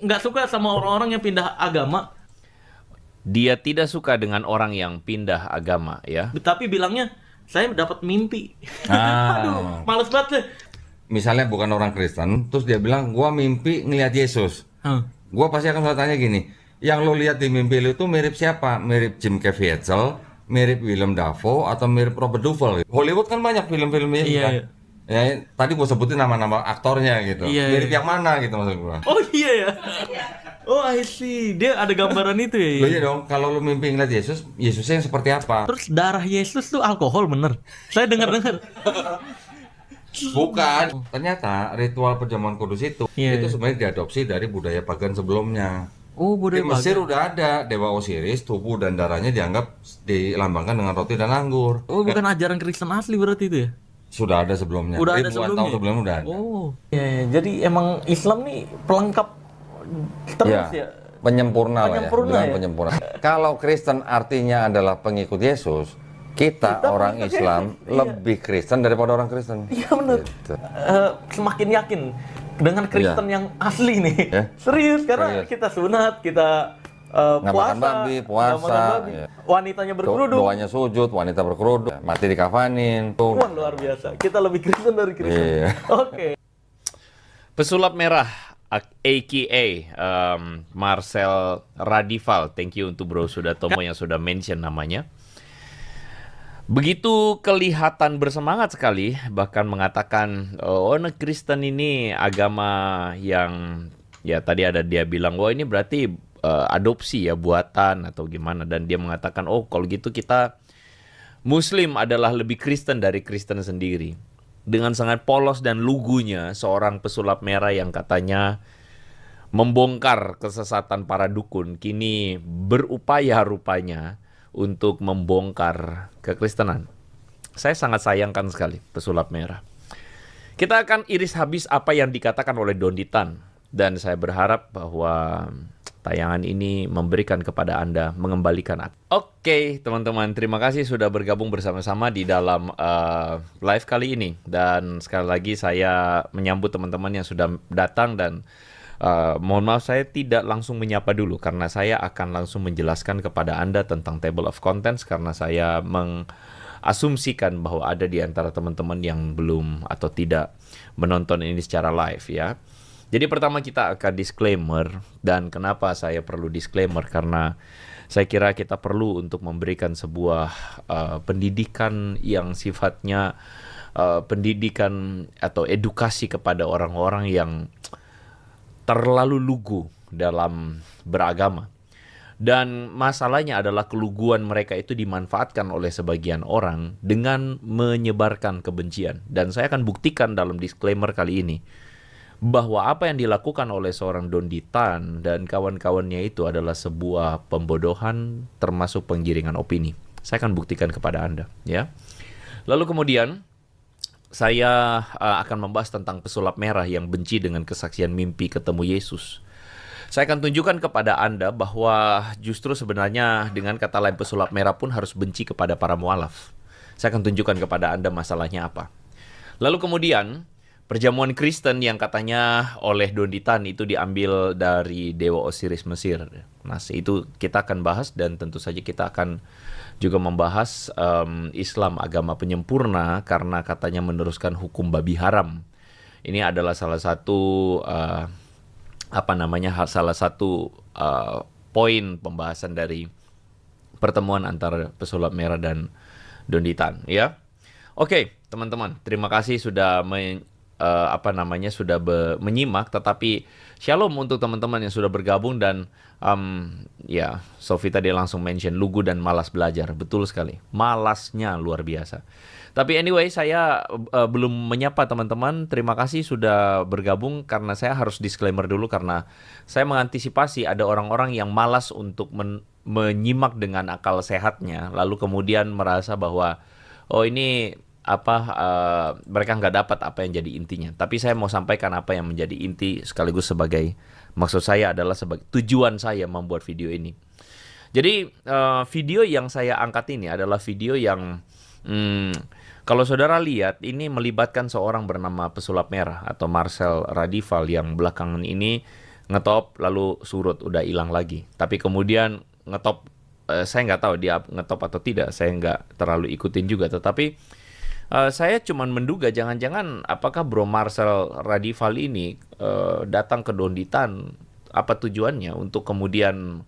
nggak suka sama orang-orang yang pindah agama, Dia tidak suka dengan orang yang pindah agama, ya. tapi bilangnya saya dapat mimpi. Aduh, Ah, males banget deh. misalnya bukan orang Kristen, terus dia bilang, gua mimpi ngelihat Yesus. Hah. Gua pasti akan selalu tanya gini, yang lo lihat di mimpi lo itu mirip siapa? Mirip Jim Caviezel, mirip Willem Dafoe, atau mirip Robert Duvall? Hollywood kan banyak film-filmnya Iya, kan. iya. Ya, tadi gua sebutin nama-nama aktornya gitu. Iya, Mirip iya. yang mana gitu maksud gua. Oh iya ya. Oh I see. Dia ada gambaran itu ya. Lo iya dong, kalau lo mimpi ngeliat Yesus, Yesusnya yang seperti apa? Terus darah Yesus tuh alkohol bener. Saya dengar-dengar. Bukan. Ternyata ritual perjamuan kudus itu Iya, iya. sebenarnya diadopsi dari budaya pagan sebelumnya. Oh Di budaya Mesir pagan. udah ada dewa Osiris, tubuh dan darahnya dianggap dilambangkan dengan roti dan anggur. Oh bukan ajaran Kristen asli berarti itu ya? Sudah ada sebelumnya. Udah ada Ribuan tahun sebelumnya? sebelumnya udah ada. Oh. Ya, ya. Jadi emang Islam nih pelengkap terus ya. Penyempurna lah ya. Penyempurna Bilang ya? penyempurna. Kalau Kristen artinya adalah pengikut Yesus, kita orang pengikut Islam Yesus, iya. lebih Kristen daripada orang Kristen. Iya benar. Gitu. Semakin yakin dengan Kristen yang asli nih. Ya. Serius karena Serius. kita sunat, kita Nggak puasa, makan babi, puasa, nggak makan babi. ya. Wanitanya berkerudung. Doanya sujud, wanita berkerudung, mati dikafanin. Tuh. Wah luar biasa. Kita lebih Kristen dari Kristen. Iya. Oke. Pesulap merah, aka Marcel Radival. Thank you untuk Bro Sudatomo yang sudah mention namanya. Begitu kelihatan bersemangat sekali, bahkan mengatakan, oh Kristen ini agama yang, ya tadi ada dia bilang, wah ini berarti adopsi ya, buatan atau gimana. Dan dia mengatakan, oh kalau gitu kita Muslim adalah lebih Kristen dari Kristen sendiri. Dengan sangat polos dan lugunya seorang pesulap merah yang katanya membongkar kesesatan para dukun, kini berupaya rupanya untuk membongkar kekristenan. Saya sangat sayangkan sekali pesulap merah. Kita akan iris habis apa yang dikatakan oleh Donditan, dan saya berharap bahwa tayangan ini memberikan kepada Anda, mengembalikan aku. Oke, teman-teman, terima kasih sudah bergabung bersama-sama di dalam live kali ini. Dan sekali lagi saya menyambut teman-teman yang sudah datang, dan mohon maaf saya tidak langsung menyapa dulu karena saya akan langsung menjelaskan kepada Anda tentang table of contents, karena saya mengasumsikan bahwa ada di antara teman-teman yang belum atau tidak menonton ini secara live ya. Jadi pertama kita akan disclaimer, dan kenapa saya perlu disclaimer karena saya kira kita perlu untuk memberikan sebuah pendidikan yang sifatnya pendidikan atau edukasi kepada orang-orang yang terlalu lugu dalam beragama. Dan masalahnya adalah keluguan mereka itu dimanfaatkan oleh sebagian orang dengan menyebarkan kebencian. Dan saya akan buktikan dalam disclaimer kali ini bahwa apa yang dilakukan oleh seorang Donditan dan kawan-kawannya itu adalah sebuah pembodohan termasuk penggiringan opini. Saya akan buktikan kepada Anda, ya. Lalu kemudian saya akan membahas tentang pesulap merah yang benci dengan kesaksian mimpi ketemu Yesus. Saya akan tunjukkan kepada Anda bahwa justru sebenarnya dengan kata lain pesulap merah pun harus benci kepada para mualaf. Saya akan tunjukkan kepada Anda masalahnya apa. Lalu kemudian perjamuan Kristen yang katanya oleh Donditan itu diambil dari dewa Osiris Mesir. Nah, itu kita akan bahas, dan tentu saja kita akan juga membahas Islam agama penyempurna karena katanya meneruskan hukum babi haram. Ini adalah salah satu salah satu poin pembahasan dari pertemuan antara pesulap merah dan Donditan, ya. Oke, teman-teman, terima kasih sudah menyimak, tetapi shalom untuk teman-teman yang sudah bergabung. Dan ya, Sofi tadi langsung mention lugu dan malas belajar. Betul sekali, malasnya luar biasa. Tapi anyway, saya belum menyapa teman-teman. Terima kasih sudah bergabung, karena saya harus disclaimer dulu karena saya mengantisipasi ada orang-orang yang malas untuk menyimak dengan akal sehatnya, lalu kemudian merasa bahwa oh ini mereka nggak dapat apa yang jadi intinya. Tapi saya mau sampaikan apa yang menjadi inti, sekaligus sebagai maksud saya adalah sebagai tujuan saya membuat video ini. Jadi video yang saya angkat ini adalah video yang kalau saudara lihat ini melibatkan seorang bernama pesulap merah atau Marcel Radival yang belakangan ini ngetop lalu surut udah hilang lagi. Tapi kemudian ngetop, saya nggak tahu dia ngetop atau tidak, saya nggak terlalu ikutin juga. Tetapi saya cuman menduga jangan-jangan apakah Bro Marcel Radival ini datang ke Donditan, apa tujuannya untuk kemudian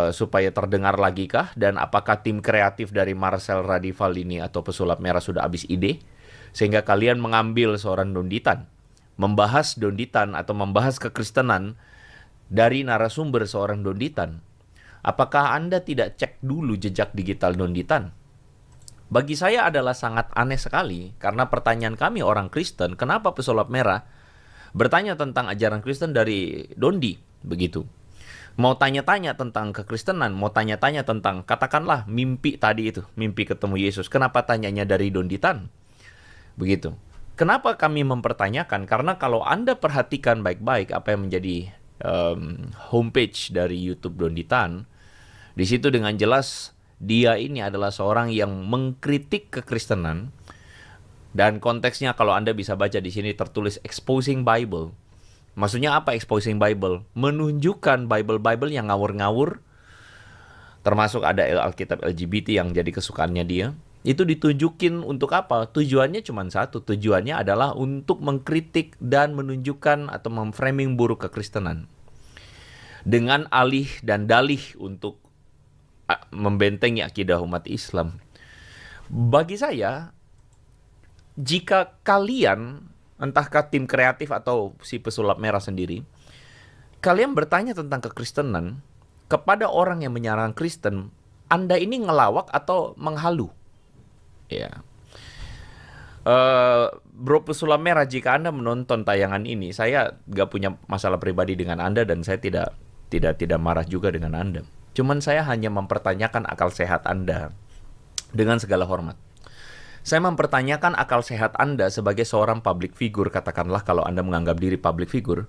supaya terdengar lagi kah? Dan apakah tim kreatif dari Marcel Radival ini atau pesulap merah sudah habis ide sehingga kalian mengambil seorang Donditan, membahas Donditan atau membahas kekristenan dari narasumber seorang Donditan? Apakah Anda tidak cek dulu jejak digital Donditan? Bagi saya adalah sangat aneh sekali, karena pertanyaan kami orang Kristen, kenapa pesulap merah bertanya tentang ajaran Kristen dari Dondi, begitu. Mau tanya-tanya tentang kekristenan, mau tanya-tanya tentang, katakanlah mimpi tadi itu, mimpi ketemu Yesus, kenapa tanyanya dari Donditan? Begitu. Kenapa kami mempertanyakan? Karena kalau Anda perhatikan baik-baik apa yang menjadi homepage dari YouTube Donditan, di situ dengan jelas dia ini adalah seorang yang mengkritik kekristenan, dan konteksnya kalau Anda bisa baca di sini tertulis exposing Bible. Maksudnya apa exposing Bible? Menunjukkan Bible yang ngawur-ngawur, termasuk ada Alkitab LGBT yang jadi kesukaannya dia. Itu ditunjukin untuk apa? Tujuannya cuma satu. Tujuannya adalah untuk mengkritik dan menunjukkan atau memframing buruk kekristenan. Dengan alih dan dalih untuk membentengi akidah umat Islam. Bagi saya, jika kalian, entahkah tim kreatif atau si pesulap merah sendiri, kalian bertanya tentang kekristenan kepada orang yang menyerang Kristen, Anda ini ngelawak atau menghalu? Ya. Bro pesulap merah, jika Anda menonton tayangan ini, saya gak punya masalah pribadi dengan Anda dan saya tidak marah juga dengan Anda. Cuman saya hanya mempertanyakan akal sehat Anda dengan segala hormat. Saya mempertanyakan akal sehat Anda sebagai seorang public figure, katakanlah kalau Anda menganggap diri public figure.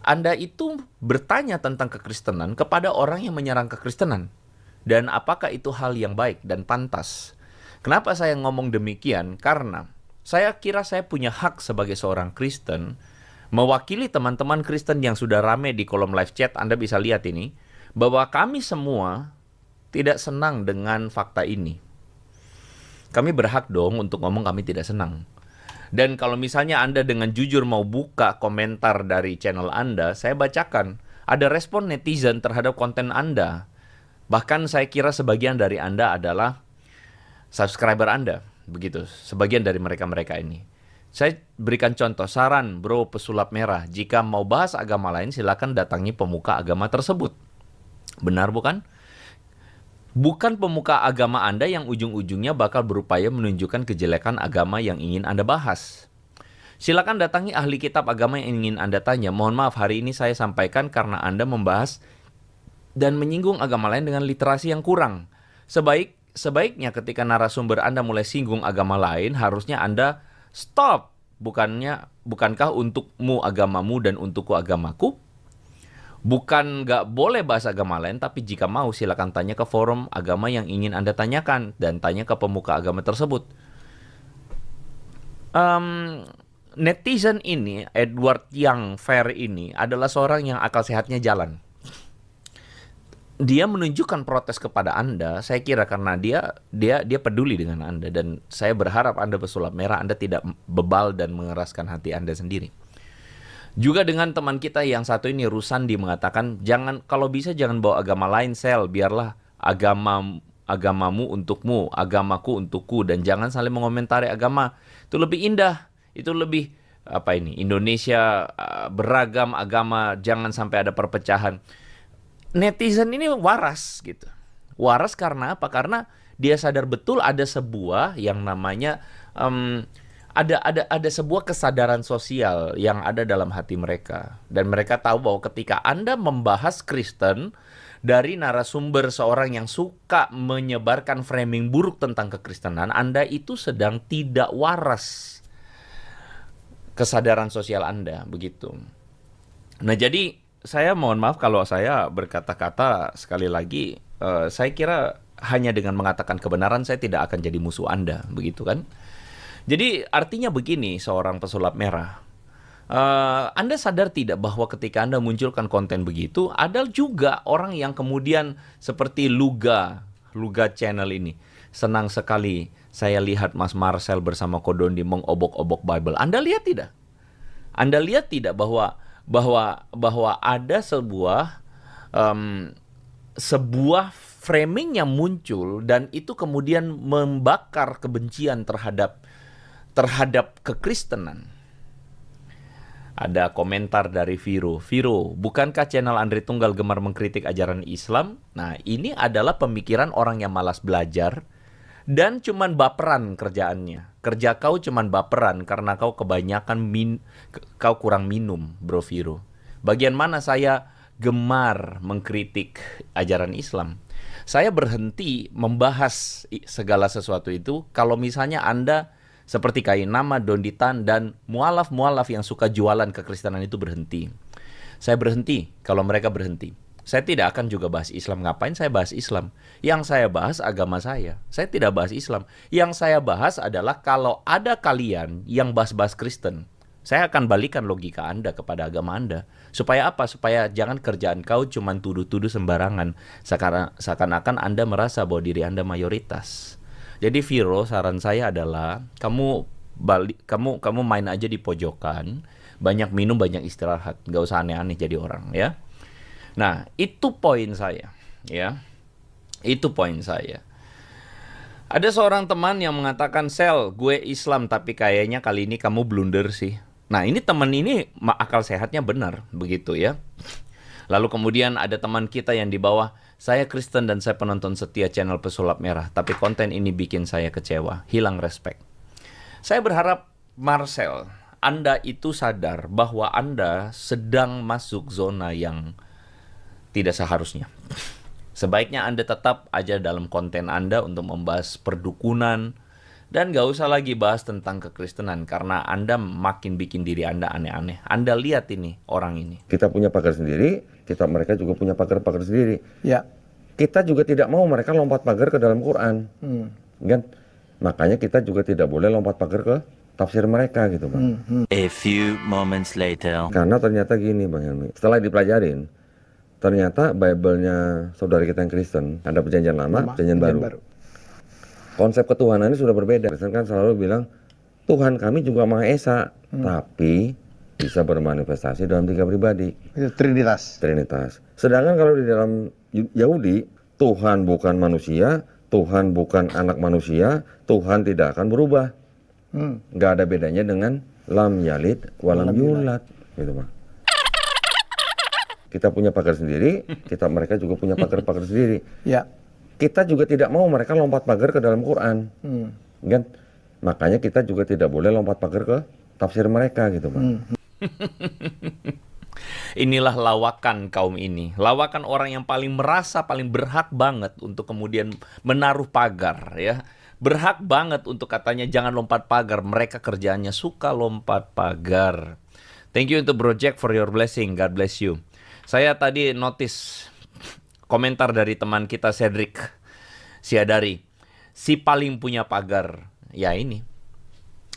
Anda itu bertanya tentang kekristenan kepada orang yang menyerang kekristenan. Dan apakah itu hal yang baik dan pantas? Kenapa saya ngomong demikian? Karena saya kira saya punya hak sebagai seorang Kristen mewakili teman-teman Kristen yang sudah rame di kolom live chat. Anda bisa lihat ini, bahwa kami semua tidak senang dengan fakta ini. Kami berhak dong untuk ngomong kami tidak senang. Dan kalau misalnya Anda dengan jujur mau buka komentar dari channel Anda, saya bacakan. Ada respon netizen terhadap konten Anda. Bahkan saya kira sebagian dari Anda adalah subscriber Anda. Begitu, sebagian dari mereka-mereka ini. Saya berikan contoh, saran bro pesulap merah. Jika mau bahas agama lain, silakan datangi pemuka agama tersebut. Benar bukan? Bukan pemuka agama Anda yang ujung-ujungnya bakal berupaya menunjukkan kejelekan agama yang ingin Anda bahas. Silakan datangi ahli kitab agama yang ingin Anda tanya. Mohon maaf, hari ini saya sampaikan karena Anda membahas dan menyinggung agama lain dengan literasi yang kurang. Sebaiknya ketika narasumber Anda mulai singgung agama lain, harusnya Anda stop. Bukankah untukmu agamamu dan untukku agamaku? Bukan nggak boleh bahas agama lain, tapi jika mau silakan tanya ke forum agama yang ingin Anda tanyakan dan tanya ke pemuka agama tersebut. Netizen ini, Edward Yang Fair ini adalah seorang yang akal sehatnya jalan. Dia menunjukkan protes kepada Anda, saya kira karena dia peduli dengan Anda, dan saya berharap Anda pesulap merah, Anda tidak bebal dan mengeraskan hati Anda sendiri. Juga dengan teman kita yang satu ini, Rusandi, mengatakan, kalau bisa jangan bawa agama lain, Sel, biarlah agamamu untukmu, agamaku untukku, dan jangan saling mengomentari agama. Itu lebih indah, itu lebih Indonesia beragam agama, jangan sampai ada perpecahan. Netizen ini waras gitu. Waras karena apa? Karena dia sadar betul ada sebuah yang namanya ada sebuah kesadaran sosial yang ada dalam hati mereka. Dan mereka tahu bahwa ketika Anda membahas Kristen dari narasumber seorang yang suka menyebarkan framing buruk tentang kekristenan, Anda itu sedang tidak waras kesadaran sosial Anda, begitu. Nah, jadi saya mohon maaf kalau saya berkata-kata sekali lagi, saya kira hanya dengan mengatakan kebenaran saya tidak akan jadi musuh Anda, begitu kan? Jadi artinya begini, seorang pesulap merah, Anda sadar tidak bahwa ketika Anda munculkan konten begitu, ada juga orang yang kemudian seperti Luga Channel ini. Senang sekali saya lihat Mas Marcel bersama Kodondi mengobok-obok Bible. Anda lihat tidak? Anda lihat tidak bahwa ada sebuah framing yang muncul dan itu kemudian membakar kebencian terhadap kekristenan. Ada komentar dari Viro, bukankah channel Andre Tunggal gemar mengkritik ajaran Islam? Nah, ini adalah pemikiran orang yang malas belajar dan cuman baperan kerjaannya. Kerja kau cuman baperan karena kau kebanyakan kau kurang minum, Bro Viro. Bagian mana saya gemar mengkritik ajaran Islam? Saya berhenti membahas segala sesuatu itu kalau misalnya Anda seperti Kainama, Donditan, dan mualaf-mualaf yang suka jualan kekristenan itu berhenti. Saya berhenti kalau mereka berhenti. Saya tidak akan juga bahas Islam. Ngapain saya bahas Islam? Yang saya bahas agama saya. Saya tidak bahas Islam. Yang saya bahas adalah kalau ada kalian yang bahas-bahas Kristen, saya akan balikan logika Anda kepada agama Anda. Supaya apa? Supaya jangan kerjaan kau cuma tuduh-tuduh sembarangan. Seakan-akan Anda merasa bahwa diri Anda mayoritas. Jadi Viro, saran saya adalah kamu main aja di pojokan, banyak minum, banyak istirahat, nggak usah aneh-aneh jadi orang, ya. Nah, itu poin saya, ya. Itu poin saya. Ada seorang teman yang mengatakan, Sel, gue Islam tapi kayaknya kali ini kamu blunder sih. Nah, ini teman ini akal sehatnya benar, begitu ya. Lalu kemudian ada teman kita yang di bawah, saya Kristen dan saya penonton setia channel Pesulap Merah, tapi konten ini bikin saya kecewa, hilang respect. Saya berharap Marcel, Anda itu sadar bahwa Anda sedang masuk zona yang tidak seharusnya. Sebaiknya Anda tetap aja dalam konten Anda untuk membahas perdukunan, dan gak usah lagi bahas tentang kekristenan, karena Anda makin bikin diri Anda aneh-aneh. Anda lihat ini, orang ini. Kita punya pagar sendiri, mereka juga punya pagar-pagar sendiri. Ya. Kita juga tidak mau mereka lompat pagar ke dalam Quran. Kan? Makanya kita juga tidak boleh lompat pagar ke tafsir mereka gitu, Bang. A few moments later. Karena ternyata gini, Bang Helmi. Setelah dipelajarin, ternyata Bible-nya saudara kita yang Kristen, ada perjanjian lama, perjanjian baru. Konsep ketuhanan ini sudah berbeda. Kristen kan selalu bilang, Tuhan kami juga Maha Esa, tapi bisa bermanifestasi dalam 3 pribadi. Itu Trinitas. Sedangkan kalau di dalam Yahudi, Tuhan bukan manusia, Tuhan bukan anak manusia, Tuhan tidak akan berubah. Nggak ada bedanya dengan lam yalid walam yulad, gitu, Pak. Kita punya pagar sendiri, mereka juga punya pagar-pagar sendiri. Ya. Kita juga tidak mau mereka lompat pagar ke dalam Quran, kan? Makanya kita juga tidak boleh lompat pagar ke tafsir mereka, gitu, Pak. Inilah lawakan kaum ini, lawakan orang yang paling merasa paling berhak banget untuk kemudian menaruh pagar, ya. Berhak banget untuk katanya jangan lompat pagar. Mereka kerjaannya suka lompat pagar. Thank you untuk Bro Jack for your blessing. God bless you. Saya tadi notice komentar dari teman kita Cedric Siadari. Si paling punya pagar, ya ini.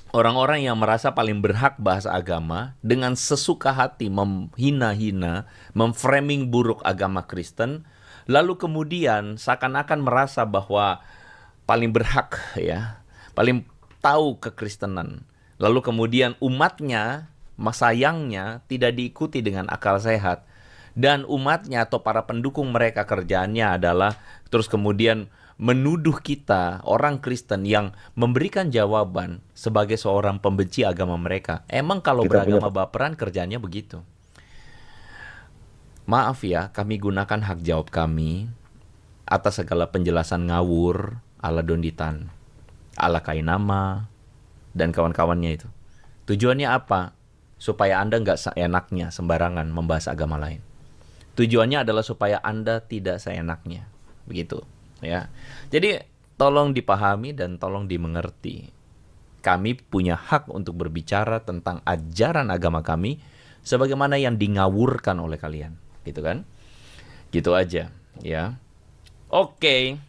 Orang-orang yang merasa paling berhak bahas agama dengan sesuka hati menghina-hina, memframing buruk agama Kristen, lalu kemudian seakan-akan merasa bahwa paling berhak, ya, paling tahu kekristenan. Lalu kemudian umatnya, sayangnya tidak diikuti dengan akal sehat. Dan umatnya atau para pendukung mereka kerjaannya adalah terus kemudian menuduh kita, orang Kristen yang memberikan jawaban sebagai seorang pembenci agama mereka. Emang kalau beragama baperan kerjanya begitu. Maaf ya, kami gunakan hak jawab kami atas segala penjelasan ngawur ala Donditan, ala Kainama, dan kawan-kawannya itu. Tujuannya apa? Supaya Anda nggak seenaknya sembarangan membahas agama lain. Tujuannya adalah supaya Anda tidak seenaknya. Begitu. Ya, jadi tolong dipahami dan tolong dimengerti. Kami punya hak untuk berbicara tentang ajaran agama kami sebagaimana yang dingawurkan oleh kalian, gitu kan? Gitu aja, ya. Oke.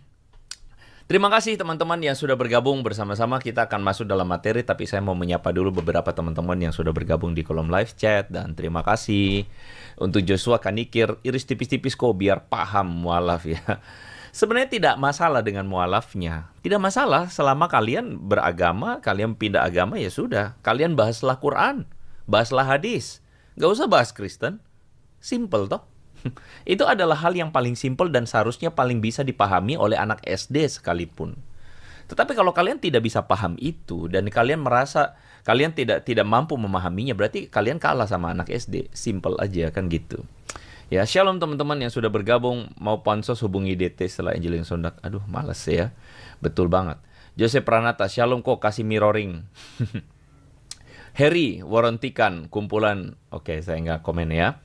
Terima kasih teman-teman yang sudah bergabung bersama-sama. Kita akan masuk dalam materi, tapi saya mau menyapa dulu beberapa teman-teman yang sudah bergabung di kolom live chat. Dan terima kasih untuk Joshua Kanikir, iris tipis-tipis kok biar paham mualaf ya. Sebenarnya tidak masalah dengan mualafnya. Tidak masalah selama kalian beragama, kalian pindah agama ya sudah. Kalian bahaslah Quran, bahaslah hadis. Gak usah bahas Kristen. Simple toh. Itu adalah hal yang paling simpel dan seharusnya paling bisa dipahami oleh anak SD sekalipun. Tetapi kalau kalian tidak bisa paham itu dan kalian merasa kalian tidak mampu memahaminya, berarti kalian kalah sama anak SD. Simple aja kan gitu. Ya, shalom teman-teman yang sudah bergabung. Mau pansos hubungi DT setelah Angelina Sondak. Aduh, males ya. Betul banget. Jose Pranata, shalom kok kasih mirroring. Harry, warantikan kumpulan. Oke, saya nggak komen ya.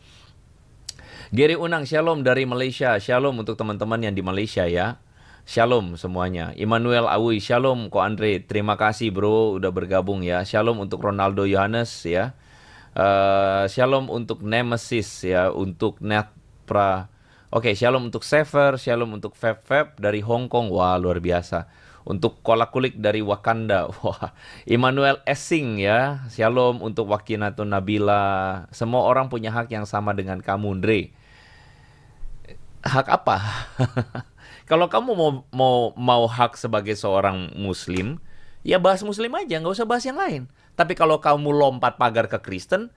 Gary Unang, shalom dari Malaysia. Shalom untuk teman-teman yang di Malaysia ya. Shalom semuanya. Immanuel Awi, shalom Ko Andre. Terima kasih bro udah bergabung ya. Shalom untuk Ronaldo Yohanes ya. Shalom untuk Nemesis ya. Untuk Netpra. Oke, shalom untuk Sever. Shalom untuk Feb dari Hong Kong. Wah, luar biasa. Untuk Kolak Kulik dari Wakanda. Wah, Immanuel Essing ya. Shalom untuk Wakinatun Nabila. Semua orang punya hak yang sama dengan kamu, Andre. Hak apa? Kalau kamu mau hak sebagai seorang muslim, ya bahas muslim aja, nggak usah bahas yang lain. Tapi kalau kamu lompat pagar ke Kristen,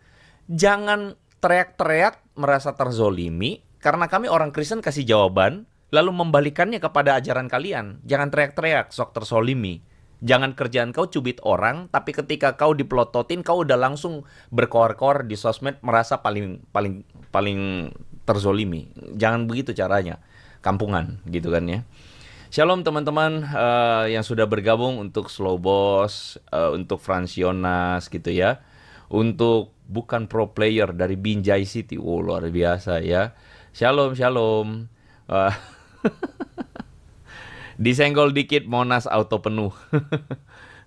jangan teriak-teriak merasa terzolimi, karena kami orang Kristen kasih jawaban, lalu membalikannya kepada ajaran kalian. Jangan teriak-teriak, sok terzolimi. Jangan kerjaan kau cubit orang, tapi ketika kau dipelototin, kau udah langsung berkoar-koar di sosmed merasa paling terzolimi. Jangan begitu caranya. Kampungan gitu kan ya. Shalom teman-teman yang sudah bergabung untuk Slow Boss, untuk Fransionas gitu ya. Untuk bukan pro player dari Binjai City. Oh, luar biasa ya. Shalom. Disenggol dikit Monas auto penuh.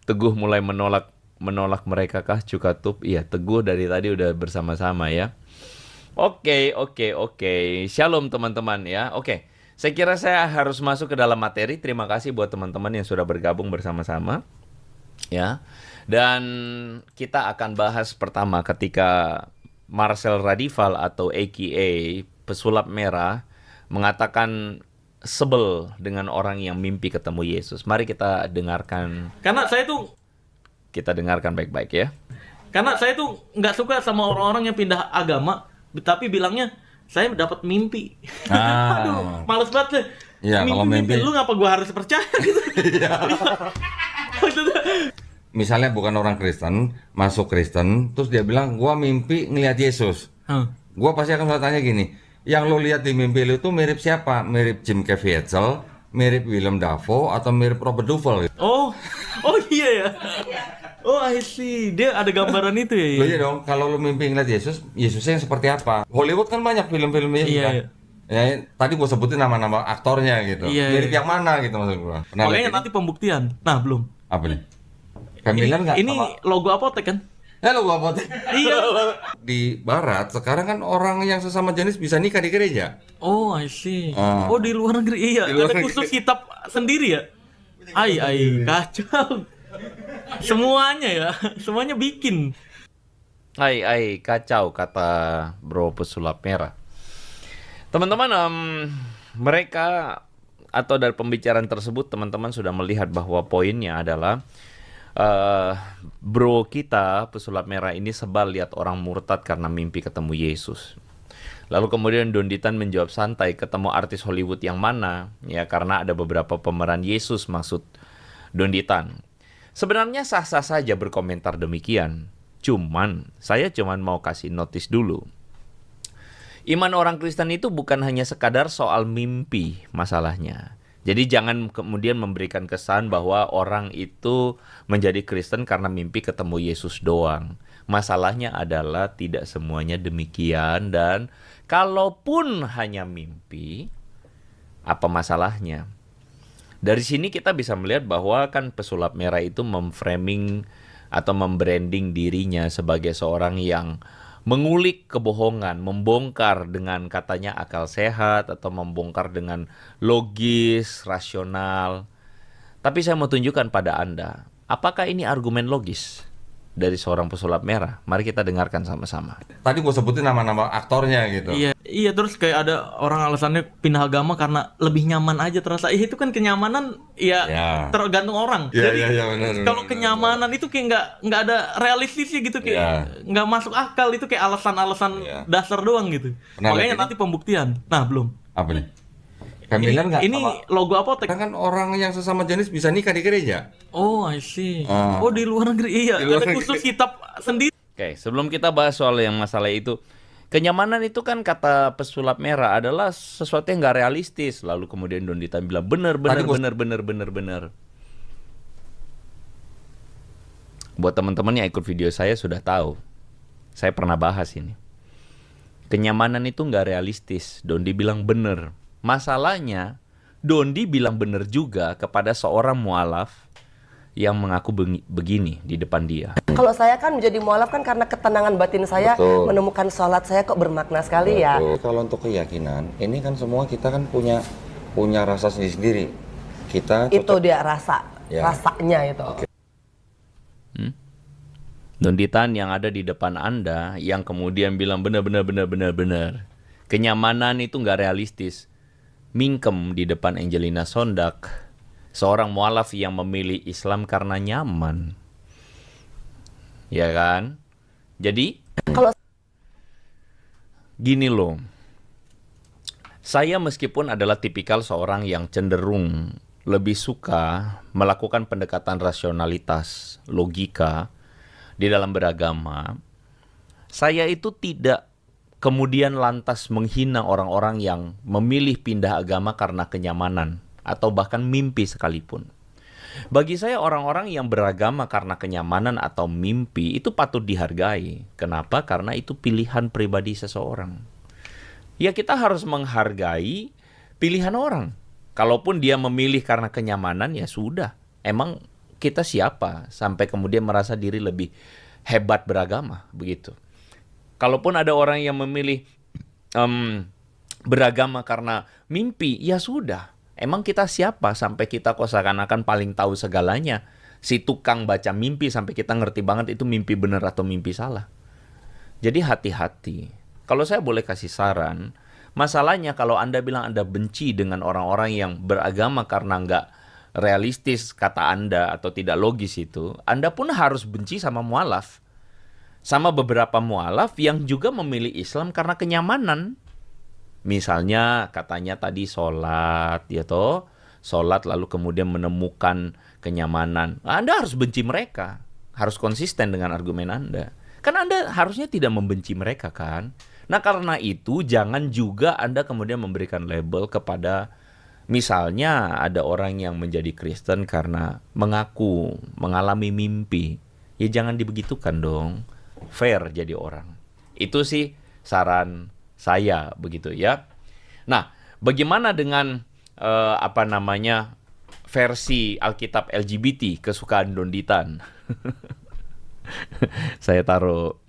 Teguh mulai menolak mereka kah Cukatup? Iya, Teguh dari tadi udah bersama-sama ya. Oke. Shalom teman-teman ya. Oke. Saya kira saya harus masuk ke dalam materi. Terima kasih buat teman-teman yang sudah bergabung bersama-sama. Ya. Dan kita akan bahas pertama ketika Marcel Radival atau AKA pesulap merah mengatakan sebel dengan orang yang mimpi ketemu Yesus. Mari kita dengarkan. Kita dengarkan baik-baik ya. Karena saya tuh nggak suka sama orang-orang yang pindah agama, tapi bilangnya saya dapat mimpi. Aduh, males banget deh. Ya, kalau mimpi lu ngapa gua harus percaya gitu? Misalnya bukan orang Kristen, masuk Kristen, terus dia bilang gua mimpi ngelihat Yesus. Gua pasti akan selalu tanya gini, yang lo lihat di mimpi lu itu mirip siapa? Mirip Jim Caviezel, mirip Willem Dafoe, atau mirip Robert Duvall? Oh iya ya. Oh, I see. Dia ada gambaran itu ya. Lo iya dong, kalau lo mimpi ngeliat Yesus, Yesusnya yang seperti apa? Hollywood kan banyak film-film Yesus kan? Iya. Ya, tadi gue sebutin nama-nama aktornya gitu. Iya, Mirip yang mana gitu maksud gue. Makanya nanti pembuktian. Nah, belum. Apa nih? Kamilan nggak? Ini logo apotek kan? Halo Bapak. Iya. Di Barat sekarang kan orang yang sesama jenis bisa nikah di gereja. Oh, I see. Oh, di luar negeri. Iya, Di luar ada negeri. khusus kitab sendiri ya? Ai, kacau. Semuanya bikin. Kacau kata bro pesulap merah. Teman-teman, mereka atau dari pembicaraan tersebut teman-teman sudah melihat bahwa poinnya adalah bro kita pesulap merah ini sebal lihat orang murtad karena mimpi ketemu Yesus. Lalu kemudian Donditan menjawab santai, ketemu artis Hollywood yang mana? Ya karena ada beberapa pemeran Yesus maksud Donditan. Sebenarnya sah-sah saja berkomentar demikian. Saya cuman mau kasih notis dulu. Iman orang Kristen itu bukan hanya sekadar soal mimpi masalahnya. Jadi jangan kemudian memberikan kesan bahwa orang itu menjadi Kristen karena mimpi ketemu Yesus doang. Masalahnya adalah tidak semuanya demikian, dan kalaupun hanya mimpi, apa masalahnya? Dari sini kita bisa melihat bahwa kan pesulap merah itu memframing atau membranding dirinya sebagai seorang yang mengulik kebohongan, membongkar dengan katanya akal sehat atau membongkar dengan logis, rasional. Tapi saya mau tunjukkan pada Anda, apakah ini argumen logis dari seorang pesulap merah? Mari kita dengarkan sama-sama. Tadi gue sebutin nama-nama aktornya gitu. Iya, terus kayak ada orang alasannya pindah agama karena lebih nyaman aja terasa. Itu kan kenyamanan ya, tergantung orang. Jadi benar, kalau kenyamanan itu kayak nggak ada realistisnya gitu, kayak nggak masuk akal, itu kayak alasan-alasan dasar doang gitu. Makanya nanti pembuktian. Nah, belum. Apa nih? Kamilan nggak? Ini logo apotek. Kan orang yang sesama jenis bisa nikah di gereja. Oh, I see. Oh, di luar negeri. Iya, ada khusus kitab sendiri. Oke, sebelum kita bahas soal yang masalah itu, kenyamanan itu kan kata pesulap merah adalah sesuatu yang nggak realistis. Lalu kemudian Don Ditan bilang bener. Buat teman-teman yang ikut video saya sudah tahu, saya pernah bahas ini. Kenyamanan itu nggak realistis. Dondi bilang bener. Masalahnya, Dondi bilang bener juga kepada seorang mualaf yang mengaku begini di depan dia. Kalau saya kan menjadi mualaf kan karena ketenangan batin saya, menemukan sholat saya kok bermakna sekali ya. Kalau untuk keyakinan, ini kan semua kita kan punya rasa sendiri-sendiri. Kita itu dia rasanya itu. Don Ditan yang ada di depan Anda yang kemudian bilang benar. Kenyamanan itu nggak realistis. Mingkem di depan Angelina Sondak, seorang mualaf yang memilih Islam karena nyaman. Ya kan? Jadi Kalau gini loh. Saya meskipun adalah tipikal seorang yang cenderung lebih suka melakukan pendekatan rasionalitas, logika di dalam beragama, saya itu tidak kemudian lantas menghina orang-orang yang memilih pindah agama karena kenyamanan atau bahkan mimpi sekalipun. Bagi saya orang-orang yang beragama karena kenyamanan atau mimpi itu patut dihargai. Kenapa? Karena itu pilihan pribadi seseorang. Ya kita harus menghargai pilihan orang. Kalaupun dia memilih karena kenyamanan ya sudah. Emang kita siapa sampai kemudian merasa diri lebih hebat beragama begitu. Kalaupun ada orang yang memilih beragama karena mimpi, ya sudah. Emang kita siapa sampai kita kok seakan-akan paling tahu segalanya. Si tukang baca mimpi sampai kita ngerti banget itu mimpi benar atau mimpi salah. Jadi hati-hati. Kalau saya boleh kasih saran, masalahnya kalau Anda bilang Anda benci dengan orang-orang yang beragama karena nggak realistis kata Anda atau tidak logis itu, Anda pun harus benci sama mualaf. Sama beberapa mualaf yang juga memilih Islam karena kenyamanan. Misalnya katanya tadi sholat, ya toh, sholat lalu kemudian menemukan kenyamanan. Anda harus benci mereka, harus konsisten dengan argumen Anda. Kan Anda harusnya tidak membenci mereka kan. Nah karena itu jangan juga Anda kemudian memberikan label kepada, misalnya ada orang yang menjadi Kristen karena mengaku mengalami mimpi. Ya jangan dibegitukan dong. Fair jadi orang. Itu sih saran saya begitu ya. Nah, bagaimana dengan versi Alkitab LGBT kesukaan Don Ditan? Saya taruh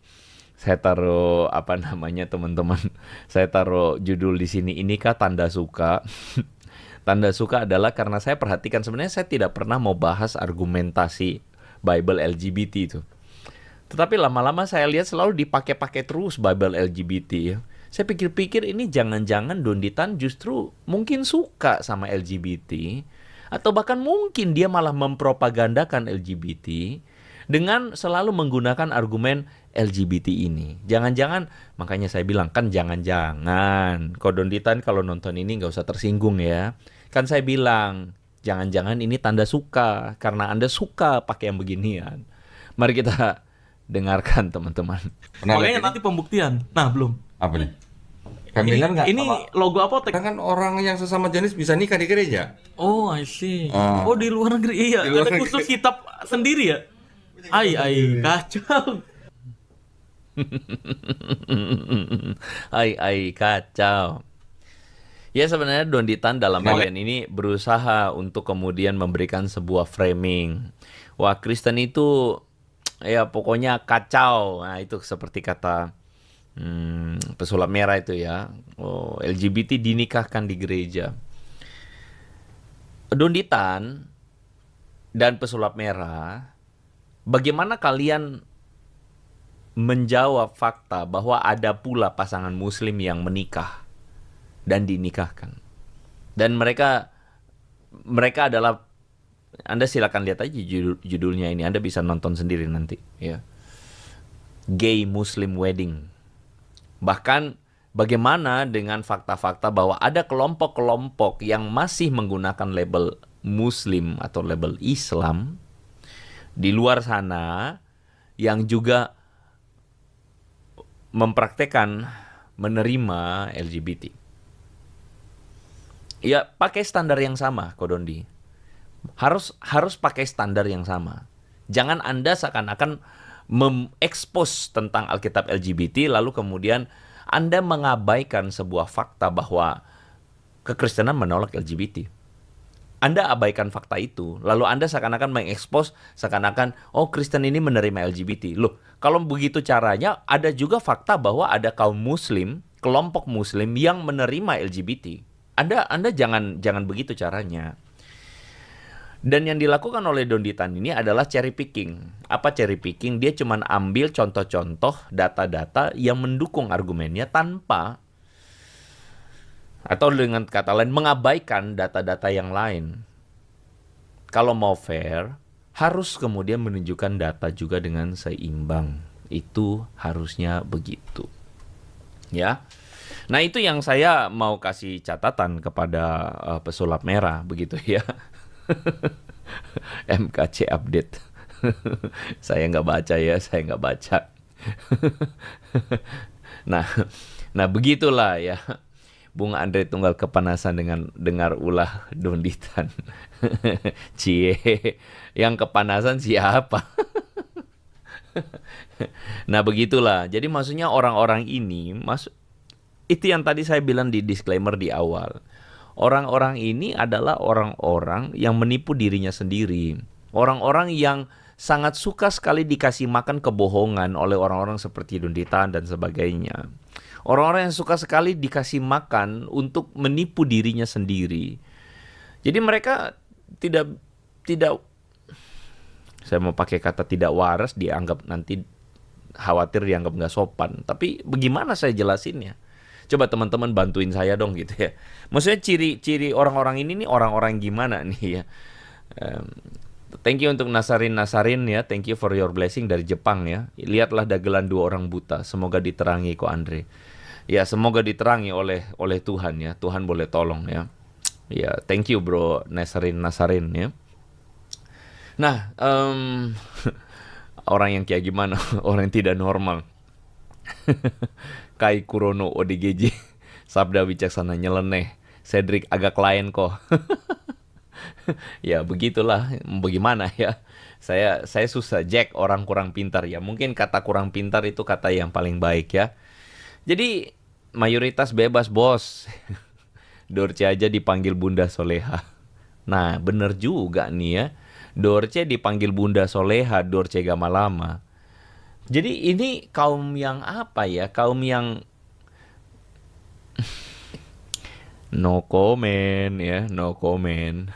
teman-teman. Saya taruh judul di sini, inikah tanda suka? Tanda suka adalah karena saya perhatikan sebenarnya saya tidak pernah mau bahas argumentasi Bible LGBT itu. Tetapi lama-lama saya lihat selalu dipakai-pakai terus Bible LGBT ya. Saya pikir-pikir ini jangan-jangan Don Ditan justru mungkin suka sama LGBT. Atau bahkan mungkin dia malah mempropagandakan LGBT dengan selalu menggunakan argumen LGBT ini. Jangan-jangan, makanya saya bilang kan jangan-jangan. Kok Don Ditan kalau nonton ini nggak usah tersinggung ya. Kan saya bilang, jangan-jangan ini tanda suka. Karena Anda suka pakai yang beginian. Mari kita dengarkan teman-teman. Makanya nanti pembuktian. Nah belum. Apa nih? Kamilan nggak? Ini logo apotek. Kan orang yang sesama jenis bisa nikah di gereja. Oh, I see. Oh, di luar negeri. Iya, ada khusus kitab sendiri ya. Kacau. Kacau. Ya sebenarnya Don Ditan dalam bagian ini berusaha untuk kemudian memberikan sebuah framing. Wah, Kristen itu ya pokoknya kacau. Nah itu seperti kata pesulap merah itu ya. Oh, LGBT dinikahkan di gereja. Don Ditan dan pesulap merah, bagaimana kalian menjawab fakta bahwa ada pula pasangan muslim yang menikah dan dinikahkan? Dan mereka adalah, Anda silakan lihat aja judulnya ini, Anda bisa nonton sendiri nanti ya. Gay Muslim Wedding. Bahkan bagaimana dengan fakta-fakta bahwa ada kelompok-kelompok yang masih menggunakan label Muslim atau label Islam di luar sana yang juga mempraktekkan menerima LGBT. Ya, pakai standar yang sama, Kodondi. Harus pakai standar yang sama. Jangan Anda seakan-akan mengekspos tentang Alkitab LGBT lalu kemudian Anda mengabaikan sebuah fakta bahwa kekristenan menolak LGBT. Anda abaikan fakta itu, lalu Anda seakan-akan mengekspos seakan-akan Kristen ini menerima LGBT. Loh, kalau begitu caranya, ada juga fakta bahwa ada kaum muslim, kelompok muslim yang menerima LGBT. Anda jangan begitu caranya. Dan yang dilakukan oleh Donditan ini adalah cherry picking. Apa cherry picking? Dia cuma ambil contoh-contoh data-data yang mendukung argumennya tanpa, atau dengan kata lain, mengabaikan data-data yang lain. Kalau mau fair, harus kemudian menunjukkan data juga dengan seimbang. Itu harusnya begitu. Ya. Nah, itu yang saya mau kasih catatan kepada pesulap merah, begitu ya. MKC update. Saya nggak baca ya, saya nggak baca. Nah begitulah ya. Bung Andre Tunggal kepanasan dengan dengar ulah Donditan. Cie, yang kepanasan siapa? Nah begitulah. Jadi maksudnya orang-orang ini, itu yang tadi saya bilang di disclaimer di awal. Orang-orang ini adalah orang-orang yang menipu dirinya sendiri. Orang-orang yang sangat suka sekali dikasih makan kebohongan oleh orang-orang seperti Donditan dan sebagainya. Orang-orang yang suka sekali dikasih makan untuk menipu dirinya sendiri. Jadi mereka tidak saya mau pakai kata tidak waras, dianggap nanti khawatir dianggap nggak sopan. Tapi bagaimana saya jelasinnya? Coba teman-teman bantuin saya dong gitu ya. Maksudnya ciri-ciri orang-orang ini nih orang-orang gimana nih ya. Thank you untuk Nasarin ya. Thank you for your blessing dari Jepang ya. Lihatlah dagelan 2 orang buta. Semoga diterangi Ko Andre. Ya, semoga diterangi oleh Tuhan ya. Tuhan boleh tolong ya. Ya, thank you bro Nasarin ya. Nah, orang yang kayak gimana? Orang yang tidak normal. Kai Kurono ODGJ, sabda bijaksana nyeleneh, Cedric agak lain kok. Ya begitulah, bagaimana ya. Saya susah, Jack orang kurang pintar ya. Mungkin kata kurang pintar itu kata yang paling baik ya. Jadi mayoritas bebas bos. Dorce aja dipanggil Bunda Soleha. Nah bener juga nih ya. Dorce dipanggil Bunda Soleha, Dorce Gamalama. Jadi ini kaum yang apa ya? Kaum yang no comment ya, no comment.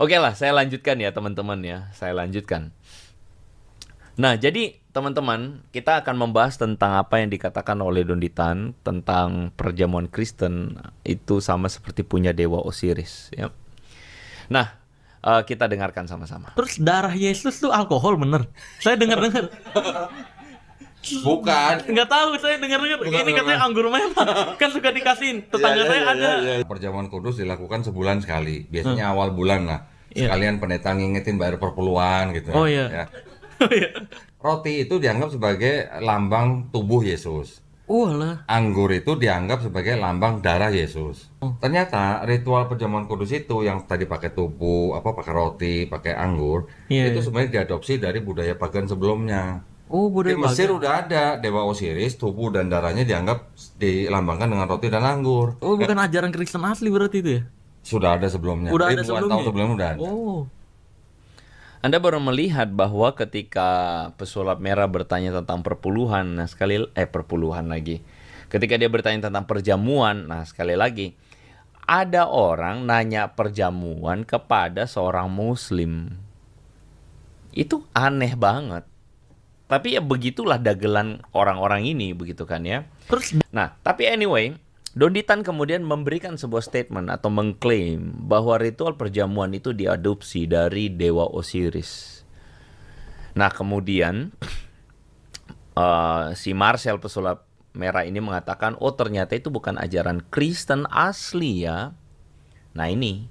Oke lah, saya lanjutkan ya teman-teman ya. Saya lanjutkan. Nah, jadi teman-teman, kita akan membahas tentang apa yang dikatakan oleh Donditan tentang perjamuan Kristen itu sama seperti punya dewa Osiris ya. Nah, kita dengarkan sama-sama. Terus darah Yesus tuh alkohol bener? Saya dengar-dengar. Bukan. Nggak tahu, saya dengar-dengar. Ini katanya anggur merah. Kan suka dikasihin. Tetangga saya ada. Perjamuan kudus dilakukan sebulan sekali. Biasanya awal bulan lah. Sekalian pendeta ngingetin bayar perpuluhan gitu. Oh iya. Ya. Roti itu dianggap sebagai lambang tubuh Yesus. Lah. Anggur itu dianggap sebagai lambang darah Yesus. Ternyata ritual perjamuan kudus itu yang tadi pakai tubuh, pakai roti, pakai anggur, itu sebenarnya diadopsi dari budaya pagan sebelumnya. Budaya di Mesir pagan. udah ada dewa Osiris, tubuh dan darahnya dianggap dilambangkan dengan roti dan anggur. Bukan ajaran Kristen asli berarti itu ya? Sudah ada sebelumnya. Udah ada Ribuan sebelumnya. tahun sebelumnya udah ada. Anda baru melihat bahwa ketika pesulap merah bertanya tentang perpuluhan, perpuluhan lagi. Ketika dia bertanya tentang perjamuan, sekali lagi, ada orang nanya perjamuan kepada seorang muslim. Itu aneh banget. Tapi ya begitulah dagelan orang-orang ini, begitu kan ya. Nah, tapi anyway, Don Ditan kemudian memberikan sebuah statement atau mengklaim bahwa ritual perjamuan itu diadopsi dari dewa Osiris. Nah, kemudian si Marcel pesulap merah ini mengatakan, oh ternyata itu bukan ajaran Kristen asli ya. Nah ini,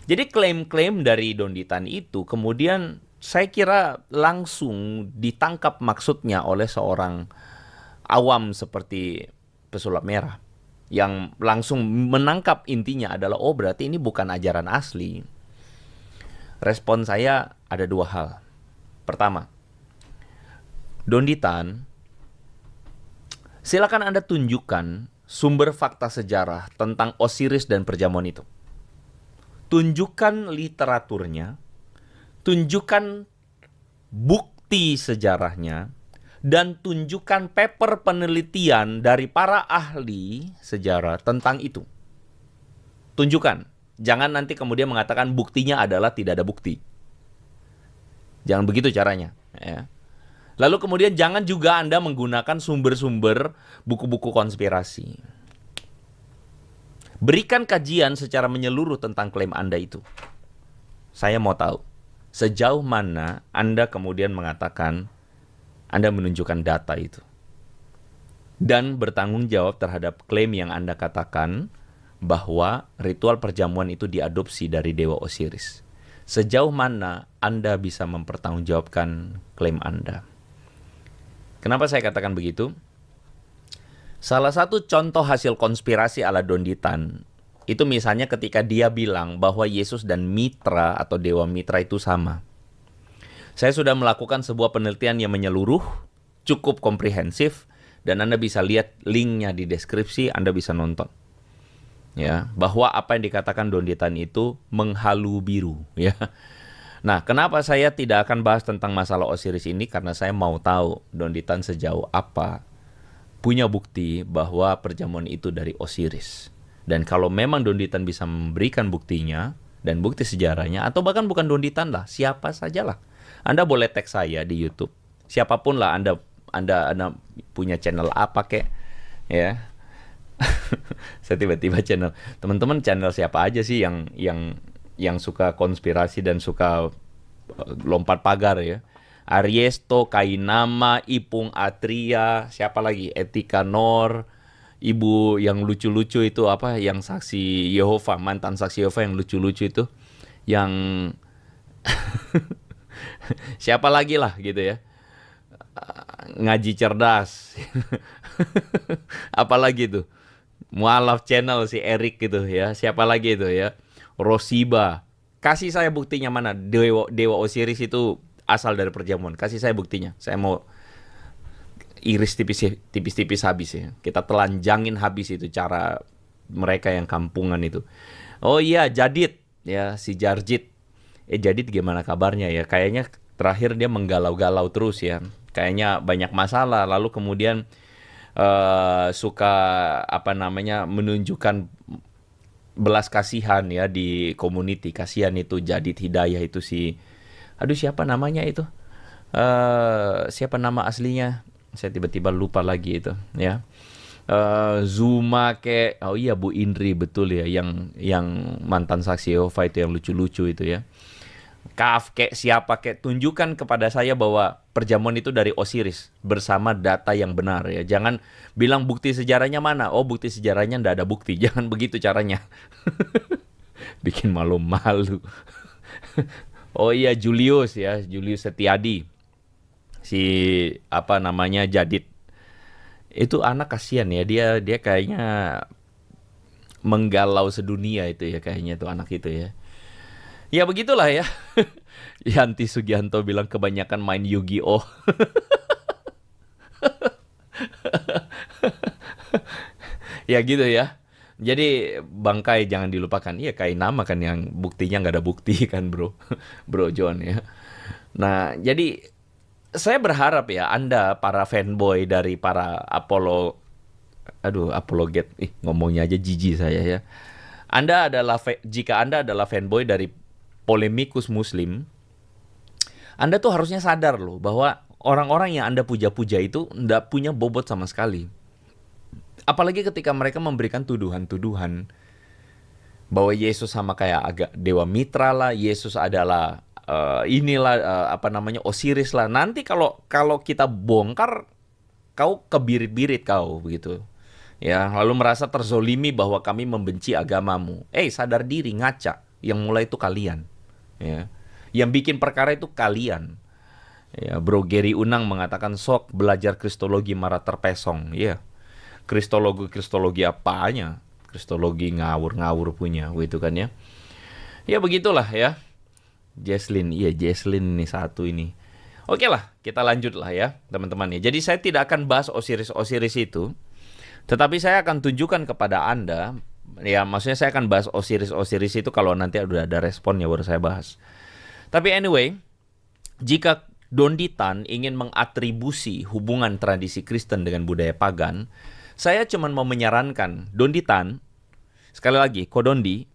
jadi klaim-klaim dari Don Ditan itu kemudian saya kira langsung ditangkap maksudnya oleh seorang awam seperti pesulap merah, yang langsung menangkap intinya adalah, oh berarti ini bukan ajaran asli. Respon saya ada dua hal. Pertama, Don Ditan, silakan Anda tunjukkan sumber fakta sejarah tentang Osiris dan perjamuan itu. Tunjukkan literaturnya, tunjukkan bukti sejarahnya, dan tunjukkan paper penelitian dari para ahli sejarah tentang itu. Tunjukkan. Jangan nanti kemudian mengatakan buktinya adalah tidak ada bukti. Jangan begitu caranya. Ya. Lalu kemudian jangan juga Anda menggunakan sumber-sumber buku-buku konspirasi. Berikan kajian secara menyeluruh tentang klaim Anda itu. Saya mau tahu, sejauh mana Anda kemudian mengatakan Anda menunjukkan data itu. Dan bertanggung jawab terhadap klaim yang Anda katakan bahwa ritual perjamuan itu diadopsi dari dewa Osiris. Sejauh mana Anda bisa mempertanggungjawabkan klaim Anda? Kenapa saya katakan begitu? Salah satu contoh hasil konspirasi ala Don Ditan itu misalnya ketika dia bilang bahwa Yesus dan Mitra atau Dewa Mitra itu sama. Saya sudah melakukan sebuah penelitian yang menyeluruh, cukup komprehensif, dan Anda bisa lihat linknya di deskripsi, Anda bisa nonton. Ya, bahwa apa yang dikatakan Don Ditan itu menghalu biru, ya. Nah, kenapa saya tidak akan bahas tentang masalah Osiris ini? Karena saya mau tahu Don Ditan sejauh apa punya bukti bahwa perjamuan itu dari Osiris. Dan kalau memang Don Ditan bisa memberikan buktinya dan bukti sejarahnya, atau bahkan bukan Don Ditan lah, siapa sajalah. Anda boleh tag saya di YouTube. Siapapun lah, Anda punya channel apa kek, ya. Saya tiba-tiba channel, teman-teman channel siapa aja sih yang suka konspirasi dan suka lompat pagar ya. Ariesto, Kainama, Ipung Atria, siapa lagi? Etika Nor, ibu yang lucu-lucu itu apa? Yang saksi Yehova, mantan saksi Yehova yang lucu-lucu itu. Yang siapa lagi lah gitu ya. Ngaji cerdas. Apalagi tuh? Mualaf channel si Erik gitu ya. Siapa lagi itu ya? Rosiba. Kasih saya buktinya mana Dewa Osiris itu asal dari perjamuan. Kasih saya buktinya. Saya mau iris tipis-tipis habis ya. Kita telanjangin habis itu cara mereka yang kampungan itu. Oh iya, Jadid ya, si Jarjit. Jadid gimana kabarnya ya? Kayaknya terakhir dia menggalau-galau terus ya. Kayaknya banyak masalah. Lalu kemudian suka menunjukkan belas kasihan ya di community. Kasihan itu Jadid Hidayah itu si, aduh siapa namanya itu, siapa nama aslinya, saya tiba-tiba lupa lagi itu ya. Zuma ke, oh iya Bu Indri betul ya, yang mantan saksi Yehova itu yang lucu-lucu itu ya. Kaaf kek siapa kek, tunjukkan kepada saya bahwa perjamuan itu dari Osiris bersama data yang benar ya. Jangan bilang bukti sejarahnya mana. Oh bukti sejarahnya ndak ada bukti. Jangan begitu caranya. Bikin malu-malu. Oh iya Julius ya, Julius Setiadi. Si Jadid. Itu anak kasihan ya, dia kayaknya menggalau sedunia itu ya, kayaknya tuh anak itu ya. Ya begitulah ya. Yanti Sugianto bilang kebanyakan main Yu-Gi-Oh. Ya gitu ya. Jadi bangkai jangan dilupakan. Iya Kainama kan yang buktinya nggak ada bukti kan bro. Bro John ya. Nah jadi saya berharap ya Anda para fanboy dari para apologet. Ngomongnya aja jijik saya ya. Jika Anda adalah fanboy dari polemikus Muslim, Anda tuh harusnya sadar loh bahwa orang-orang yang Anda puja-puja itu nggak punya bobot sama sekali. Apalagi ketika mereka memberikan tuduhan-tuduhan bahwa Yesus sama kayak Dewa Mitra lah, Yesus adalah Osiris lah. Nanti kalau kita bongkar, kau kebirit-birit kau begitu. Ya, lalu merasa terzolimi bahwa kami membenci agamamu. Sadar diri, ngaca. Yang mulai itu kalian. Ya. Yang bikin perkara itu kalian. Ya, Bro Gary Unang mengatakan sok belajar kristologi marah terpesong. Ya. Kristologi apanya? Kristologi ngawur-ngawur punya, gitu kan ya. Ya begitulah ya. Jesslyn ini satu ini. Oke lah, kita lanjut lah ya teman-teman ya. Jadi saya tidak akan bahas Osiris itu, tetapi saya akan tunjukkan kepada Anda, ya maksudnya saya akan bahas Osiris itu kalau nanti udah ada responnya baru saya bahas. Tapi anyway, jika Dondi Tan ingin mengatribusi hubungan tradisi Kristen dengan budaya pagan, saya cuma mau menyarankan Dondi Tan, sekali lagi, Kodondi,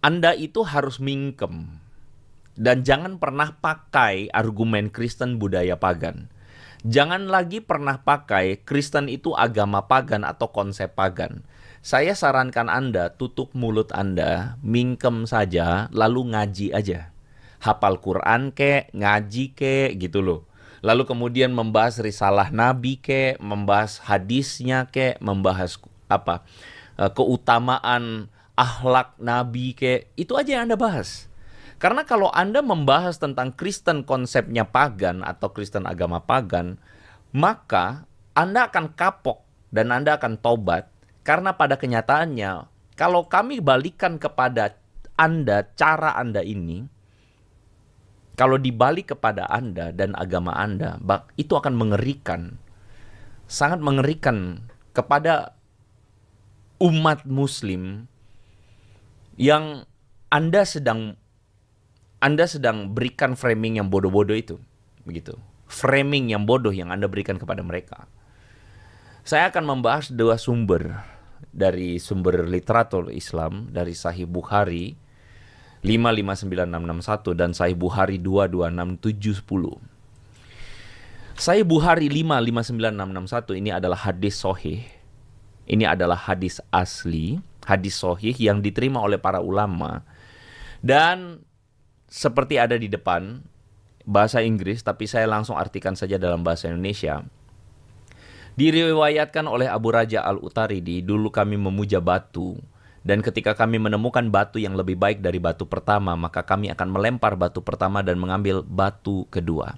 Anda itu harus mingkem. Dan jangan pernah pakai argumen Kristen budaya pagan. Jangan lagi pernah pakai Kristen itu agama pagan atau konsep pagan. Saya sarankan Anda tutup mulut Anda, mingkem saja, lalu ngaji aja. Hafal Quran kek, ngaji kek, gitu loh. Lalu kemudian membahas risalah Nabi kek, membahas hadisnya kek, membahas keutamaan akhlak Nabi kek. Itu aja yang Anda bahas. Karena kalau Anda membahas tentang Kristen konsepnya pagan atau Kristen agama pagan, maka Anda akan kapok dan Anda akan tobat. Karena pada kenyataannya, kalau kami balikan kepada Anda cara Anda ini, kalau dibalik kepada Anda dan agama Anda, itu akan mengerikan. Sangat mengerikan kepada umat Muslim yang Anda sedang berikan framing yang bodoh-bodoh itu, begitu. Framing yang bodoh yang Anda berikan kepada mereka. Saya akan membahas dua sumber dari sumber literatur Islam dari Sahih Bukhari 559661 dan Sahih Bukhari 226710. Sahih Bukhari 559661 ini adalah hadis sahih. Ini adalah hadis asli, hadis sahih yang diterima oleh para ulama. Dan seperti ada di depan bahasa Inggris, tapi saya langsung artikan saja dalam bahasa Indonesia. Diriwayatkan oleh Abu Raja Al-Utaridi, dulu kami memuja batu. Dan ketika kami menemukan batu yang lebih baik dari batu pertama, maka kami akan melempar batu pertama dan mengambil batu kedua.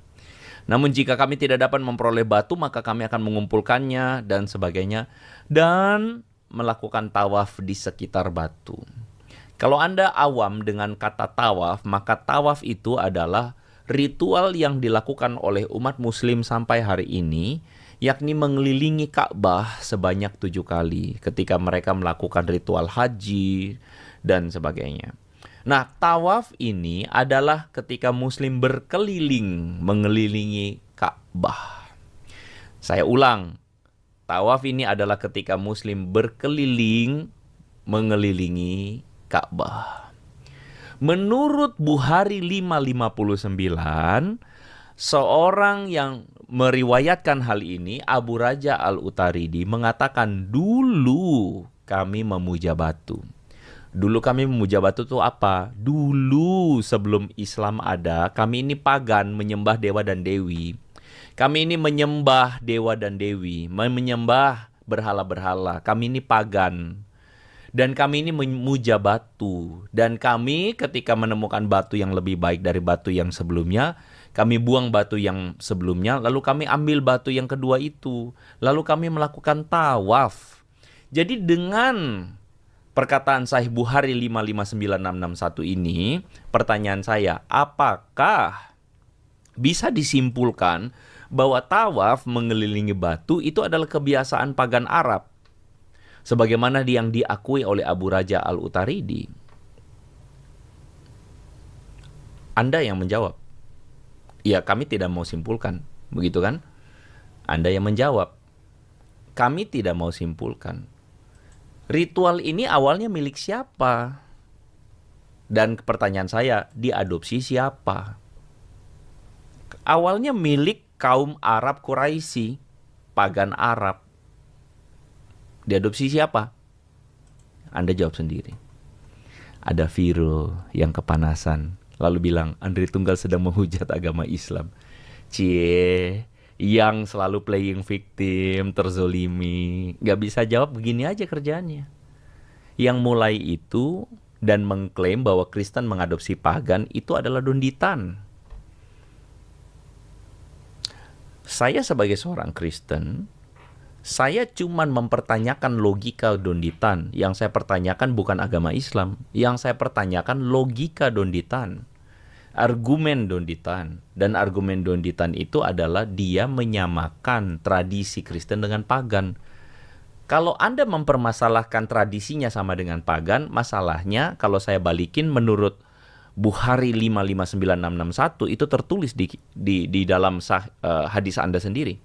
Namun jika kami tidak dapat memperoleh batu, maka kami akan mengumpulkannya dan sebagainya. Dan melakukan tawaf di sekitar batu. Kalau Anda awam dengan kata tawaf, maka tawaf itu adalah ritual yang dilakukan oleh umat Muslim sampai hari ini, yakni mengelilingi Ka'bah sebanyak 7 kali ketika mereka melakukan ritual haji dan sebagainya. Nah, tawaf ini adalah ketika Muslim berkeliling mengelilingi Ka'bah. Saya ulang, tawaf ini adalah ketika Muslim berkeliling mengelilingi Ka'bah. Menurut Bukhari 559, seorang yang meriwayatkan hal ini, Abu Raja Al-Utaridi, mengatakan dulu kami memuja batu. Dulu kami memuja batu itu apa? Dulu sebelum Islam ada, kami ini pagan, menyembah dewa dan dewi. Kami ini menyembah dewa dan dewi, menyembah berhala-berhala. Kami ini pagan. Dan kami ini memuja batu. Dan kami ketika menemukan batu yang lebih baik dari batu yang sebelumnya, kami buang batu yang sebelumnya, lalu kami ambil batu yang kedua itu. Lalu kami melakukan tawaf. Jadi dengan perkataan Sahih Bukhari 559661 ini, pertanyaan saya, apakah bisa disimpulkan bahwa tawaf mengelilingi batu itu adalah kebiasaan pagan Arab? Sebagaimana yang diakui oleh Abu Raja Al-Utaridi. Anda yang menjawab. Ya, kami tidak mau simpulkan. Begitu kan? Anda yang menjawab. Kami tidak mau simpulkan. Ritual ini awalnya milik siapa? Dan pertanyaan saya, diadopsi siapa? Awalnya milik kaum Arab Quraisy, pagan Arab. Diadopsi siapa? Anda jawab sendiri. Ada Viro yang kepanasan, lalu bilang, Andre Tunggal sedang menghujat agama Islam. Cie, yang selalu playing victim, terzolimi. Gak bisa jawab, begini aja kerjaannya. Yang mulai itu dan mengklaim bahwa Kristen mengadopsi pagan itu adalah Donditan. Saya sebagai seorang Kristen, saya cuman mempertanyakan logika Donditan. Yang saya pertanyakan bukan agama Islam. Yang saya pertanyakan logika Donditan. Argumen Donditan. Dan argumen Donditan itu adalah dia menyamakan tradisi Kristen dengan pagan. Kalau Anda mempermasalahkan tradisinya sama dengan pagan, masalahnya kalau saya balikin menurut Bukhari 559661 itu tertulis di dalam hadis Anda sendiri.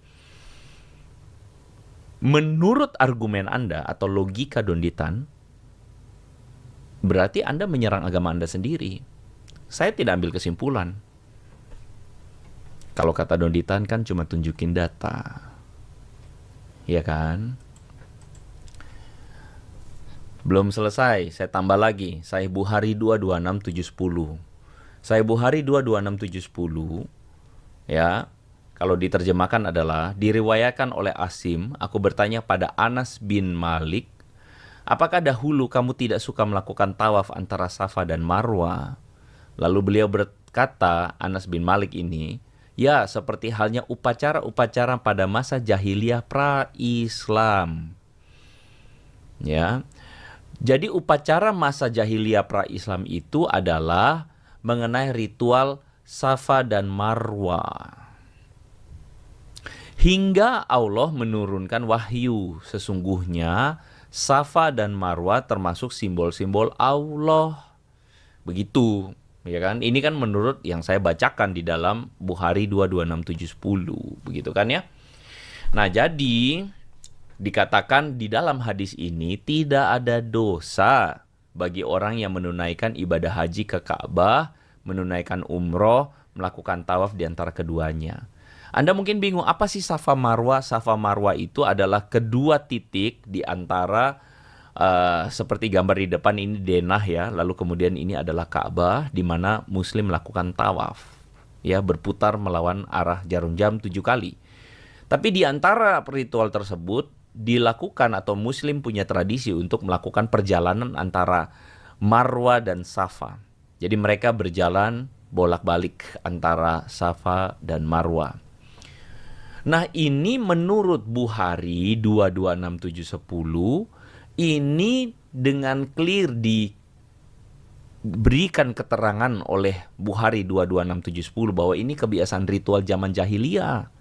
Menurut argumen Anda atau logika Donditan, berarti Anda menyerang agama Anda sendiri. Saya tidak ambil kesimpulan. Kalau kata Donditan kan cuma tunjukin data. Iya kan? Belum selesai, saya tambah lagi. Sahih Bukhari 226710. Sahih Bukhari 226710 ya. Kalau diterjemahkan adalah diriwayatkan oleh Asim, aku bertanya pada Anas bin Malik, apakah dahulu kamu tidak suka melakukan tawaf antara Safa dan Marwa? Lalu beliau berkata, Anas bin Malik ini, ya seperti halnya upacara-upacara pada masa jahiliyah pra-Islam. Ya. Jadi upacara masa jahiliyah pra-Islam itu adalah mengenai ritual Safa dan Marwa. Hingga Allah menurunkan wahyu, sesungguhnya Safa dan Marwa termasuk simbol-simbol Allah. Begitu, ya kan? Ini kan menurut yang saya bacakan di dalam Bukhari 226710, begitu kan ya? Nah, jadi dikatakan di dalam hadis ini tidak ada dosa bagi orang yang menunaikan ibadah haji ke Ka'bah, menunaikan umroh, melakukan tawaf di antara keduanya. Anda mungkin bingung, apa sih Safa Marwa? Safa Marwa itu adalah kedua titik di antara seperti gambar di depan ini denah ya, lalu kemudian ini adalah Ka'bah di mana Muslim melakukan tawaf, ya, berputar melawan arah jarum jam 7 kali. Tapi di antara ritual tersebut dilakukan atau Muslim punya tradisi untuk melakukan perjalanan antara Marwa dan Safa. Jadi mereka berjalan bolak-balik antara Safa dan Marwa. Nah, ini menurut Bukhari 226710 ini dengan clear diberikan keterangan oleh Bukhari 226710 bahwa ini kebiasaan ritual zaman jahiliyah.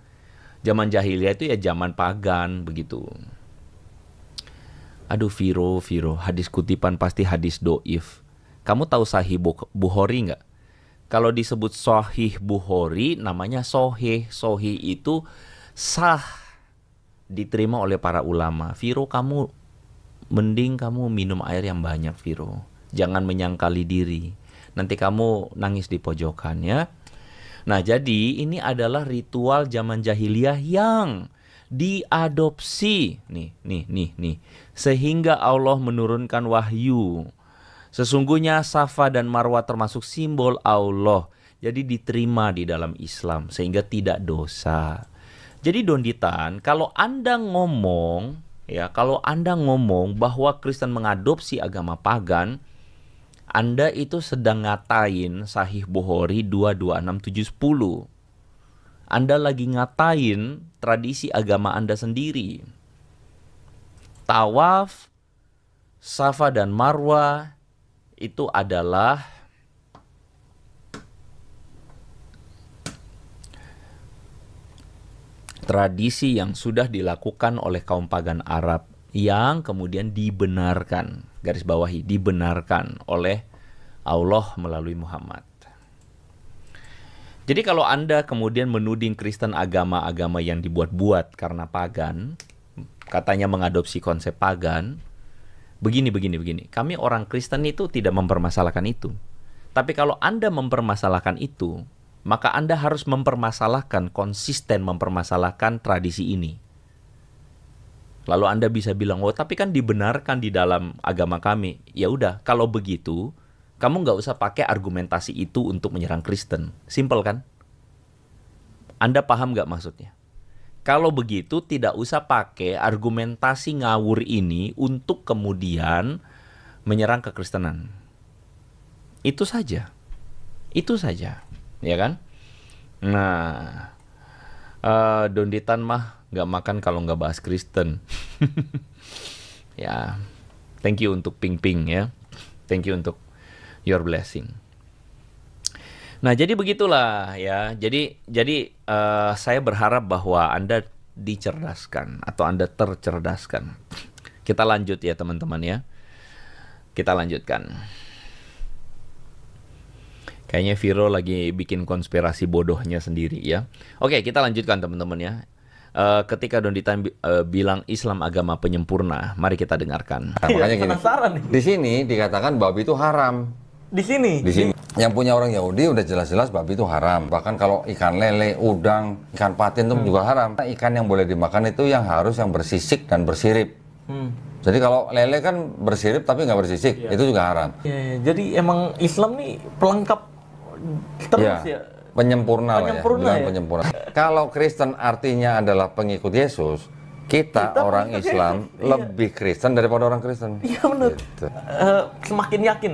Zaman jahiliyah itu ya zaman pagan begitu. Aduh Viro, hadis kutipan pasti hadis doif. Kamu tahu Sahih Bukhari nggak? Kalau disebut Sahih Bukhari namanya Sohih. Sohih itu sah, diterima oleh para ulama. Viro, kamu mending kamu minum air yang banyak, Viro. Jangan menyangkali diri. Nanti kamu nangis di pojokan ya. Nah, jadi ini adalah ritual zaman jahiliyah yang diadopsi. Nih. Sehingga Allah menurunkan wahyu. Sesungguhnya Safa dan Marwa termasuk simbol Allah. Jadi diterima di dalam Islam sehingga tidak dosa. Jadi Donditan, kalau Anda ngomong bahwa Kristen mengadopsi agama pagan, Anda itu sedang ngatain Sahih Bukhari 226710. Anda lagi ngatain tradisi agama Anda sendiri. Tawaf, Safa dan Marwa itu adalah tradisi yang sudah dilakukan oleh kaum pagan Arab yang kemudian dibenarkan, garis bawahi, dibenarkan oleh Allah melalui Muhammad. Jadi kalau Anda kemudian menuding Kristen agama-agama yang dibuat-buat karena pagan, katanya mengadopsi konsep pagan, begini. Kami orang Kristen itu tidak mempermasalahkan itu. Tapi kalau Anda mempermasalahkan itu, maka Anda harus mempermasalahkan, konsisten mempermasalahkan tradisi ini. Lalu Anda bisa bilang, oh tapi kan dibenarkan di dalam agama kami. Ya udah, kalau begitu, kamu nggak usah pakai argumentasi itu untuk menyerang Kristen. Simple kan? Anda paham nggak maksudnya? Kalau begitu, tidak usah pakai argumentasi ngawur ini untuk kemudian menyerang kekristenan. Itu saja. Ya kan? Nah, Donditan mah nggak makan kalau nggak bahas Kristen. Ya, thank you untuk ping-ping ya. Thank you untuk your blessing. Nah, jadi begitulah ya. Jadi saya berharap bahwa Anda dicerdaskan atau Anda tercerdaskan. Kita lanjut ya teman-teman ya. Kita lanjutkan. Kayaknya Viro lagi bikin konspirasi bodohnya sendiri ya. Oke, kita lanjutkan teman-teman ya. Ketika Donditan bilang Islam agama penyempurna, mari kita dengarkan. Nah, makanya gini, penasaran nih. di sini dikatakan babi itu haram. Di sini. Yang punya orang Yahudi udah jelas-jelas babi itu haram. Bahkan kalau ikan lele, udang, ikan patin itu juga haram. Ikan yang boleh dimakan itu yang bersisik dan bersirip. Jadi kalau lele kan bersirip tapi nggak bersisik, itu juga haram. Ya, jadi emang Islam nih pelengkap terus ya. Penyempurna lah ya. Ya? Penyempurna. Kalau Kristen artinya adalah pengikut Yesus, kita orang Islam lebih Kristen daripada orang Kristen. Iya benar. Gitu. Semakin yakin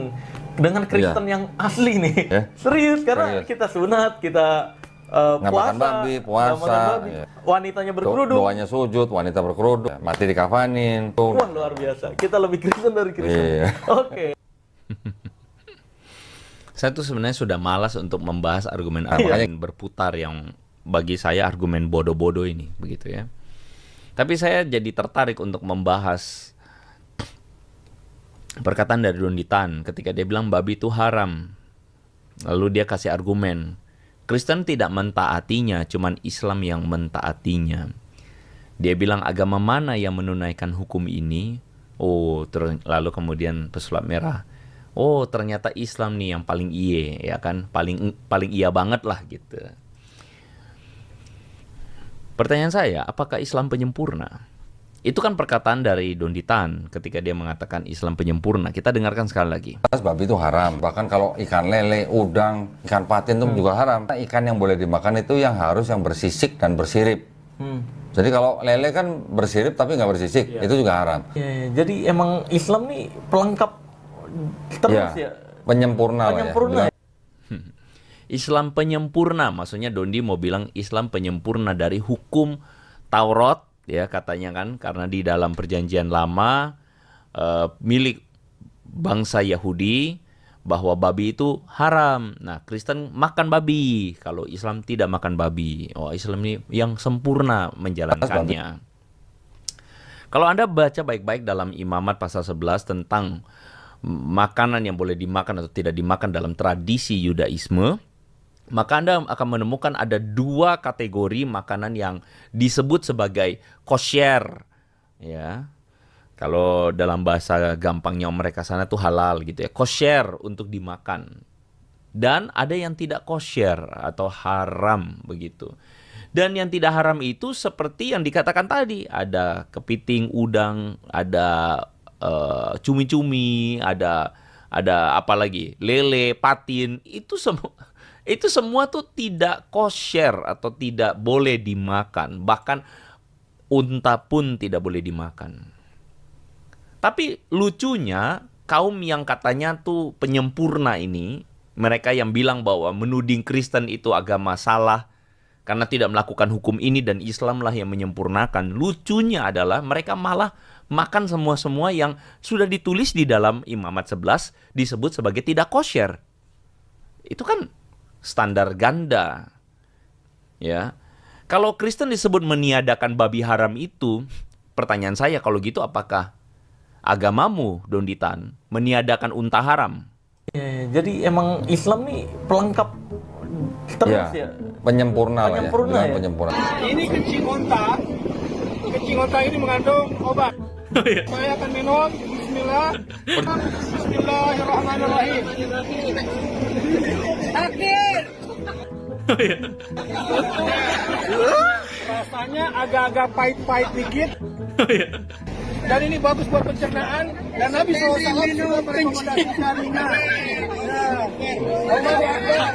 dengan Kristen yang asli nih. Serius, karena kita sunat, kita nggak makan babi, puasa, wanitanya berkerudung, doanya sujud, wanita berkerudung, mati dikafanin. Wah luar biasa, kita lebih Kristen dari Kristen. Oke. Saya tuh sebenarnya sudah malas untuk membahas argumen-argumen berputar yang bagi saya argumen bodoh-bodoh ini, begitu ya. Tapi saya jadi tertarik untuk membahas perkataan dari Donditan ketika dia bilang babi itu haram. Lalu dia kasih argumen, Kristen tidak mentaatinya, cuman Islam yang mentaatinya. Dia bilang agama mana yang menunaikan hukum ini? Oh, lalu kemudian pesulap merah. Oh, ternyata Islam nih yang paling iye, ya kan? Paling iya banget lah gitu. Pertanyaan saya, apakah Islam penyempurna? Itu kan perkataan dari Donditan ketika dia mengatakan Islam penyempurna. Kita dengarkan sekali lagi. Babi itu haram. Bahkan kalau ikan lele, udang, ikan patin itu juga haram. Ikan yang boleh dimakan itu yang bersisik dan bersirip. Jadi kalau lele kan bersirip tapi nggak bersisik, itu juga haram. Ya, jadi emang Islam nih pelengkap terus ya. Penyempurna lah ya. Islam penyempurna, maksudnya Dondi mau bilang Islam penyempurna dari hukum Taurat, ya katanya kan, karena di dalam perjanjian lama milik bangsa Yahudi bahwa babi itu haram. Nah, Kristen makan babi, kalau Islam tidak makan babi. Oh, Islam ini yang sempurna menjalankannya. Kalau Anda baca baik-baik dalam Imamat pasal 11 tentang makanan yang boleh dimakan atau tidak dimakan dalam tradisi Yudaisme, maka Anda akan menemukan ada dua kategori makanan yang disebut sebagai kosher, ya. Kalau dalam bahasa gampangnya mereka sana tuh halal gitu ya, kosher untuk dimakan. Dan ada yang tidak kosher atau haram begitu. Dan yang tidak haram itu seperti yang dikatakan tadi, ada kepiting, udang, ada cumi-cumi, ada apa lagi, lele, patin, itu semua tuh tidak kosher atau tidak boleh dimakan. Bahkan unta pun tidak boleh dimakan. Tapi lucunya kaum yang katanya tuh penyempurna ini, mereka yang bilang bahwa menuding Kristen itu agama salah karena tidak melakukan hukum ini dan Islamlah yang menyempurnakan. Lucunya adalah mereka malah makan semua-semua yang sudah ditulis di dalam Imamat 11 disebut sebagai tidak kosher. Itu kan standar ganda. Ya. Kalau Kristen disebut meniadakan babi haram itu, pertanyaan saya kalau gitu apakah agamamu, Donditan, meniadakan unta haram? Ya, jadi emang Islam nih pelengkap terus ya. Penyempurna lah ya. Penyempurna. Ini kencing onta ini mengandung obat. Saya akan minum Bismillah. Bismillahirrahmanirrahim. Takbir. Rasanya agak-agak pahit-pahit dikit. Dan ini bagus buat pencernaan. Dan Nabi SAW juga merekomendasikannya. Allahu Akbar.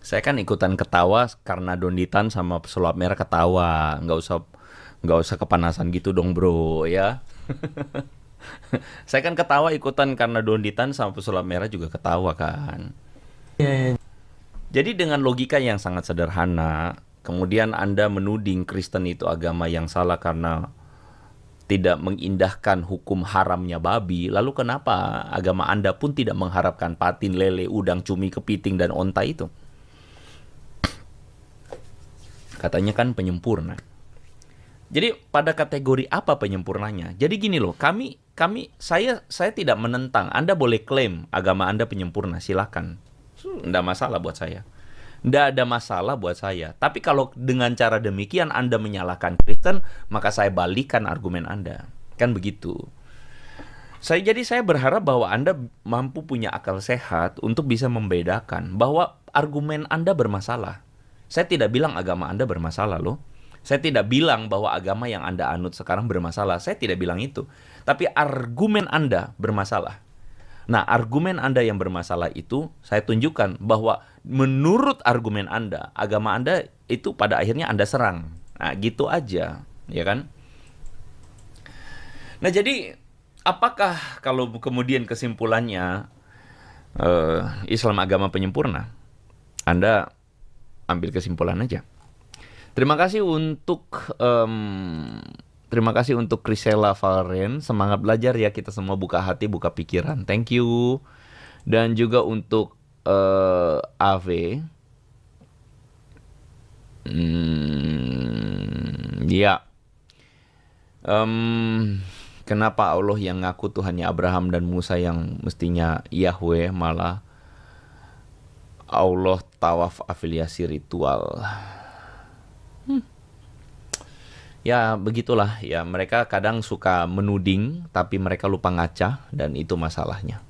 Saya kan ikutan ketawa karena Donditan sama pesulap merah ketawa. Nggak usah kepanasan gitu dong bro ya. Saya kan ketawa ikutan karena Donditan sama pesulap merah juga ketawa kan. Jadi dengan logika yang sangat sederhana, kemudian Anda menuding Kristen itu agama yang salah karena tidak mengindahkan hukum haramnya babi. Lalu kenapa agama Anda pun tidak mengharapkan patin, lele, udang, cumi, kepiting, dan onta itu? Katanya kan penyempurna. Jadi pada kategori apa penyempurnanya? Jadi gini loh, saya tidak menentang. Anda boleh klaim agama Anda penyempurna, silakan. Nggak masalah buat saya. Nggak ada masalah buat saya. Tapi kalau dengan cara demikian Anda menyalahkan Kristen, maka saya balikan argumen Anda. Kan begitu. Jadi saya berharap bahwa Anda mampu punya akal sehat untuk bisa membedakan bahwa argumen Anda bermasalah. Saya tidak bilang agama Anda bermasalah loh. Saya tidak bilang bahwa agama yang Anda anut sekarang bermasalah. Saya tidak bilang itu. Tapi argumen Anda bermasalah. Nah, argumen Anda yang bermasalah itu saya tunjukkan bahwa menurut argumen Anda, agama Anda itu pada akhirnya Anda serang. Nah, gitu aja, ya kan? Nah, jadi apakah kalau kemudian kesimpulannya Islam agama penyempurna? Anda ambil kesimpulan aja. Terima kasih untuk Krisela Valen. Semangat belajar ya, kita semua buka hati, buka pikiran. Thank you. Dan juga untuk AV. Ya. Kenapa Allah yang ngaku Tuhannya Abraham dan Musa yang mestinya Yahweh malah Allah tawaf afiliasi ritual? Ya begitulah ya, mereka kadang suka menuding tapi mereka lupa ngaca, dan itu masalahnya.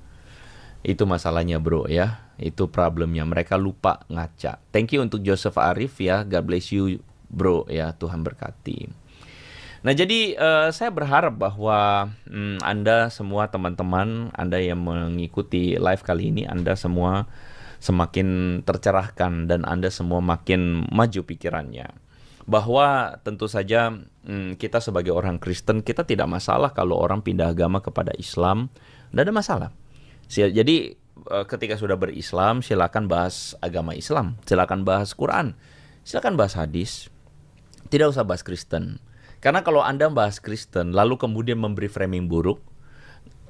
Itu masalahnya bro ya, itu problemnya, mereka lupa ngaca. Thank you untuk Joseph Arif ya, God bless you bro ya, Tuhan berkati. Nah jadi saya berharap bahwa Anda semua teman-teman Anda yang mengikuti live kali ini, Anda semua semakin tercerahkan dan Anda semua makin maju pikirannya. Bahwa tentu saja kita sebagai orang Kristen, kita tidak masalah kalau orang pindah agama kepada Islam, tidak ada masalah. Jadi ketika sudah berislam, silakan bahas agama Islam, silakan bahas Quran, silakan bahas hadis, tidak usah bahas Kristen. Karena kalau Anda bahas Kristen lalu kemudian memberi framing buruk,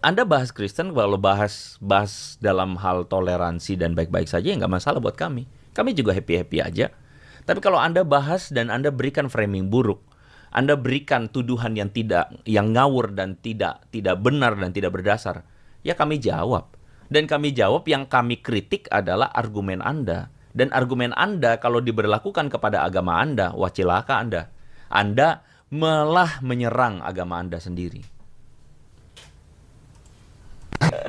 Anda bahas Kristen kalau bahas dalam hal toleransi dan baik-baik saja, ya nggak masalah buat kami. Kami juga happy-happy aja. Tapi kalau Anda bahas dan Anda berikan framing buruk, Anda berikan tuduhan yang ngawur dan tidak benar dan tidak berdasar, ya kami jawab. Dan kami jawab, yang kami kritik adalah argumen Anda. Dan argumen Anda kalau diberlakukan kepada agama Anda, wah celaka Anda. Anda malah menyerang agama Anda sendiri.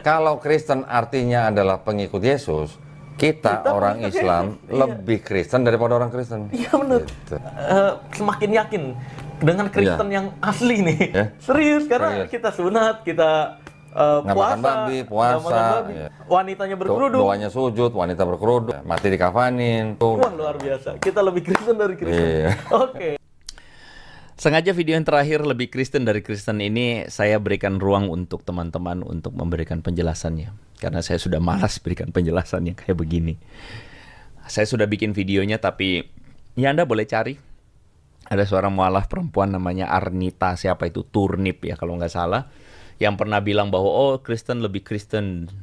Kalau Kristen artinya adalah pengikut Yesus, kita orang Islam lebih Kristen daripada orang Kristen. Iya benar. Gitu. Semakin yakin dengan Kristen yang asli nih. Ya. Serius, karena kita sunat, kita Nggak makan babi, puasa, ya. Wanitanya berkerudung. Doanya sujud, wanita berkerudung, mati dikafanin. Wah luar biasa. Kita lebih Kristen dari Kristen. Iya. Oke. Sengaja video yang terakhir lebih Kristen dari Kristen ini saya berikan ruang untuk teman-teman untuk memberikan penjelasannya. Karena saya sudah malas berikan penjelasannya kayak begini. Saya sudah bikin videonya tapi ya Anda boleh cari. Ada seorang mualaf perempuan namanya Arnita, siapa itu, Turnip ya kalau nggak salah. Yang pernah bilang bahwa Kristen lebih Kristen,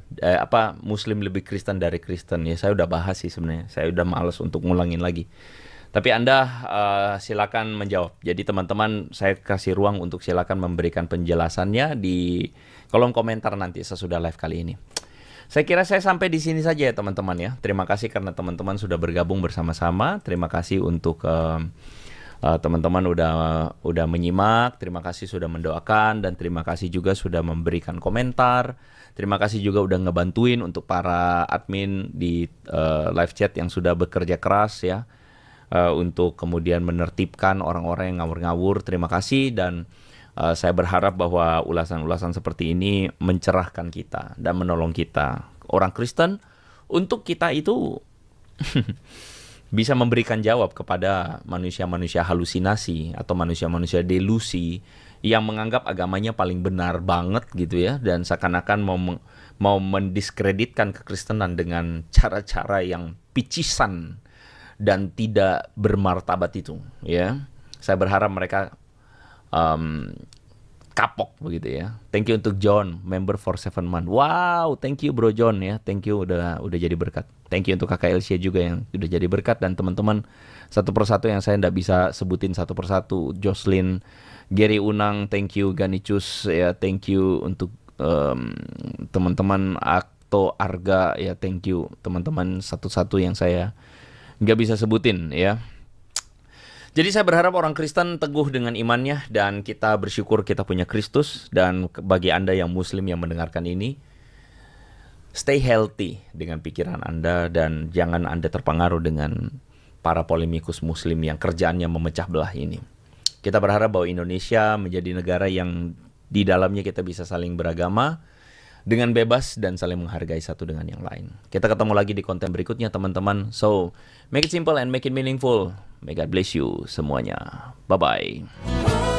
Muslim lebih Kristen dari Kristen. Ya saya udah bahas sih sebenarnya. Saya udah malas untuk ngulangin lagi. Tapi Anda silakan menjawab. Jadi teman-teman, saya kasih ruang untuk silakan memberikan penjelasannya di kolom komentar nanti sesudah live kali ini. Saya kira saya sampai di sini saja ya teman-teman ya. Terima kasih karena teman-teman sudah bergabung bersama-sama. Terima kasih untuk Teman-teman udah menyimak, terima kasih sudah mendoakan, dan terima kasih juga sudah memberikan komentar. Terima kasih juga udah ngebantuin untuk para admin di live chat yang sudah bekerja keras ya, untuk kemudian menertibkan orang-orang yang ngawur-ngawur. Terima kasih, dan saya berharap bahwa ulasan-ulasan seperti ini mencerahkan kita dan menolong kita orang Kristen untuk kita itu bisa memberikan jawab kepada manusia-manusia halusinasi atau manusia-manusia delusi yang menganggap agamanya paling benar banget gitu ya, dan seakan-akan mau mendiskreditkan kekristenan dengan cara-cara yang picisan dan tidak bermartabat itu ya. Saya berharap mereka kapok begitu ya. Thank you untuk John, member for 7 months. Wow, thank you Bro John ya. Thank you udah jadi berkat. Thank you untuk Kakak Elsia juga yang udah jadi berkat, dan teman-teman satu persatu yang saya nggak bisa sebutin satu persatu. Jocelyn, Gary Unang, thank you. Ganicius ya, thank you untuk teman-teman Akto Arga ya, thank you. Teman-teman satu-satu yang saya nggak bisa sebutin ya. Jadi saya berharap orang Kristen teguh dengan imannya, dan kita bersyukur kita punya Kristus. Dan bagi Anda yang Muslim yang mendengarkan ini, stay healthy dengan pikiran Anda, dan jangan Anda terpengaruh dengan para polemikus Muslim yang kerjaannya memecah belah ini. Kita berharap bahwa Indonesia menjadi negara yang di dalamnya kita bisa saling beragama dengan bebas dan saling menghargai satu dengan yang lain. Kita ketemu lagi di konten berikutnya teman-teman. So, make it simple and make it meaningful. May God bless you semuanya. Bye-bye.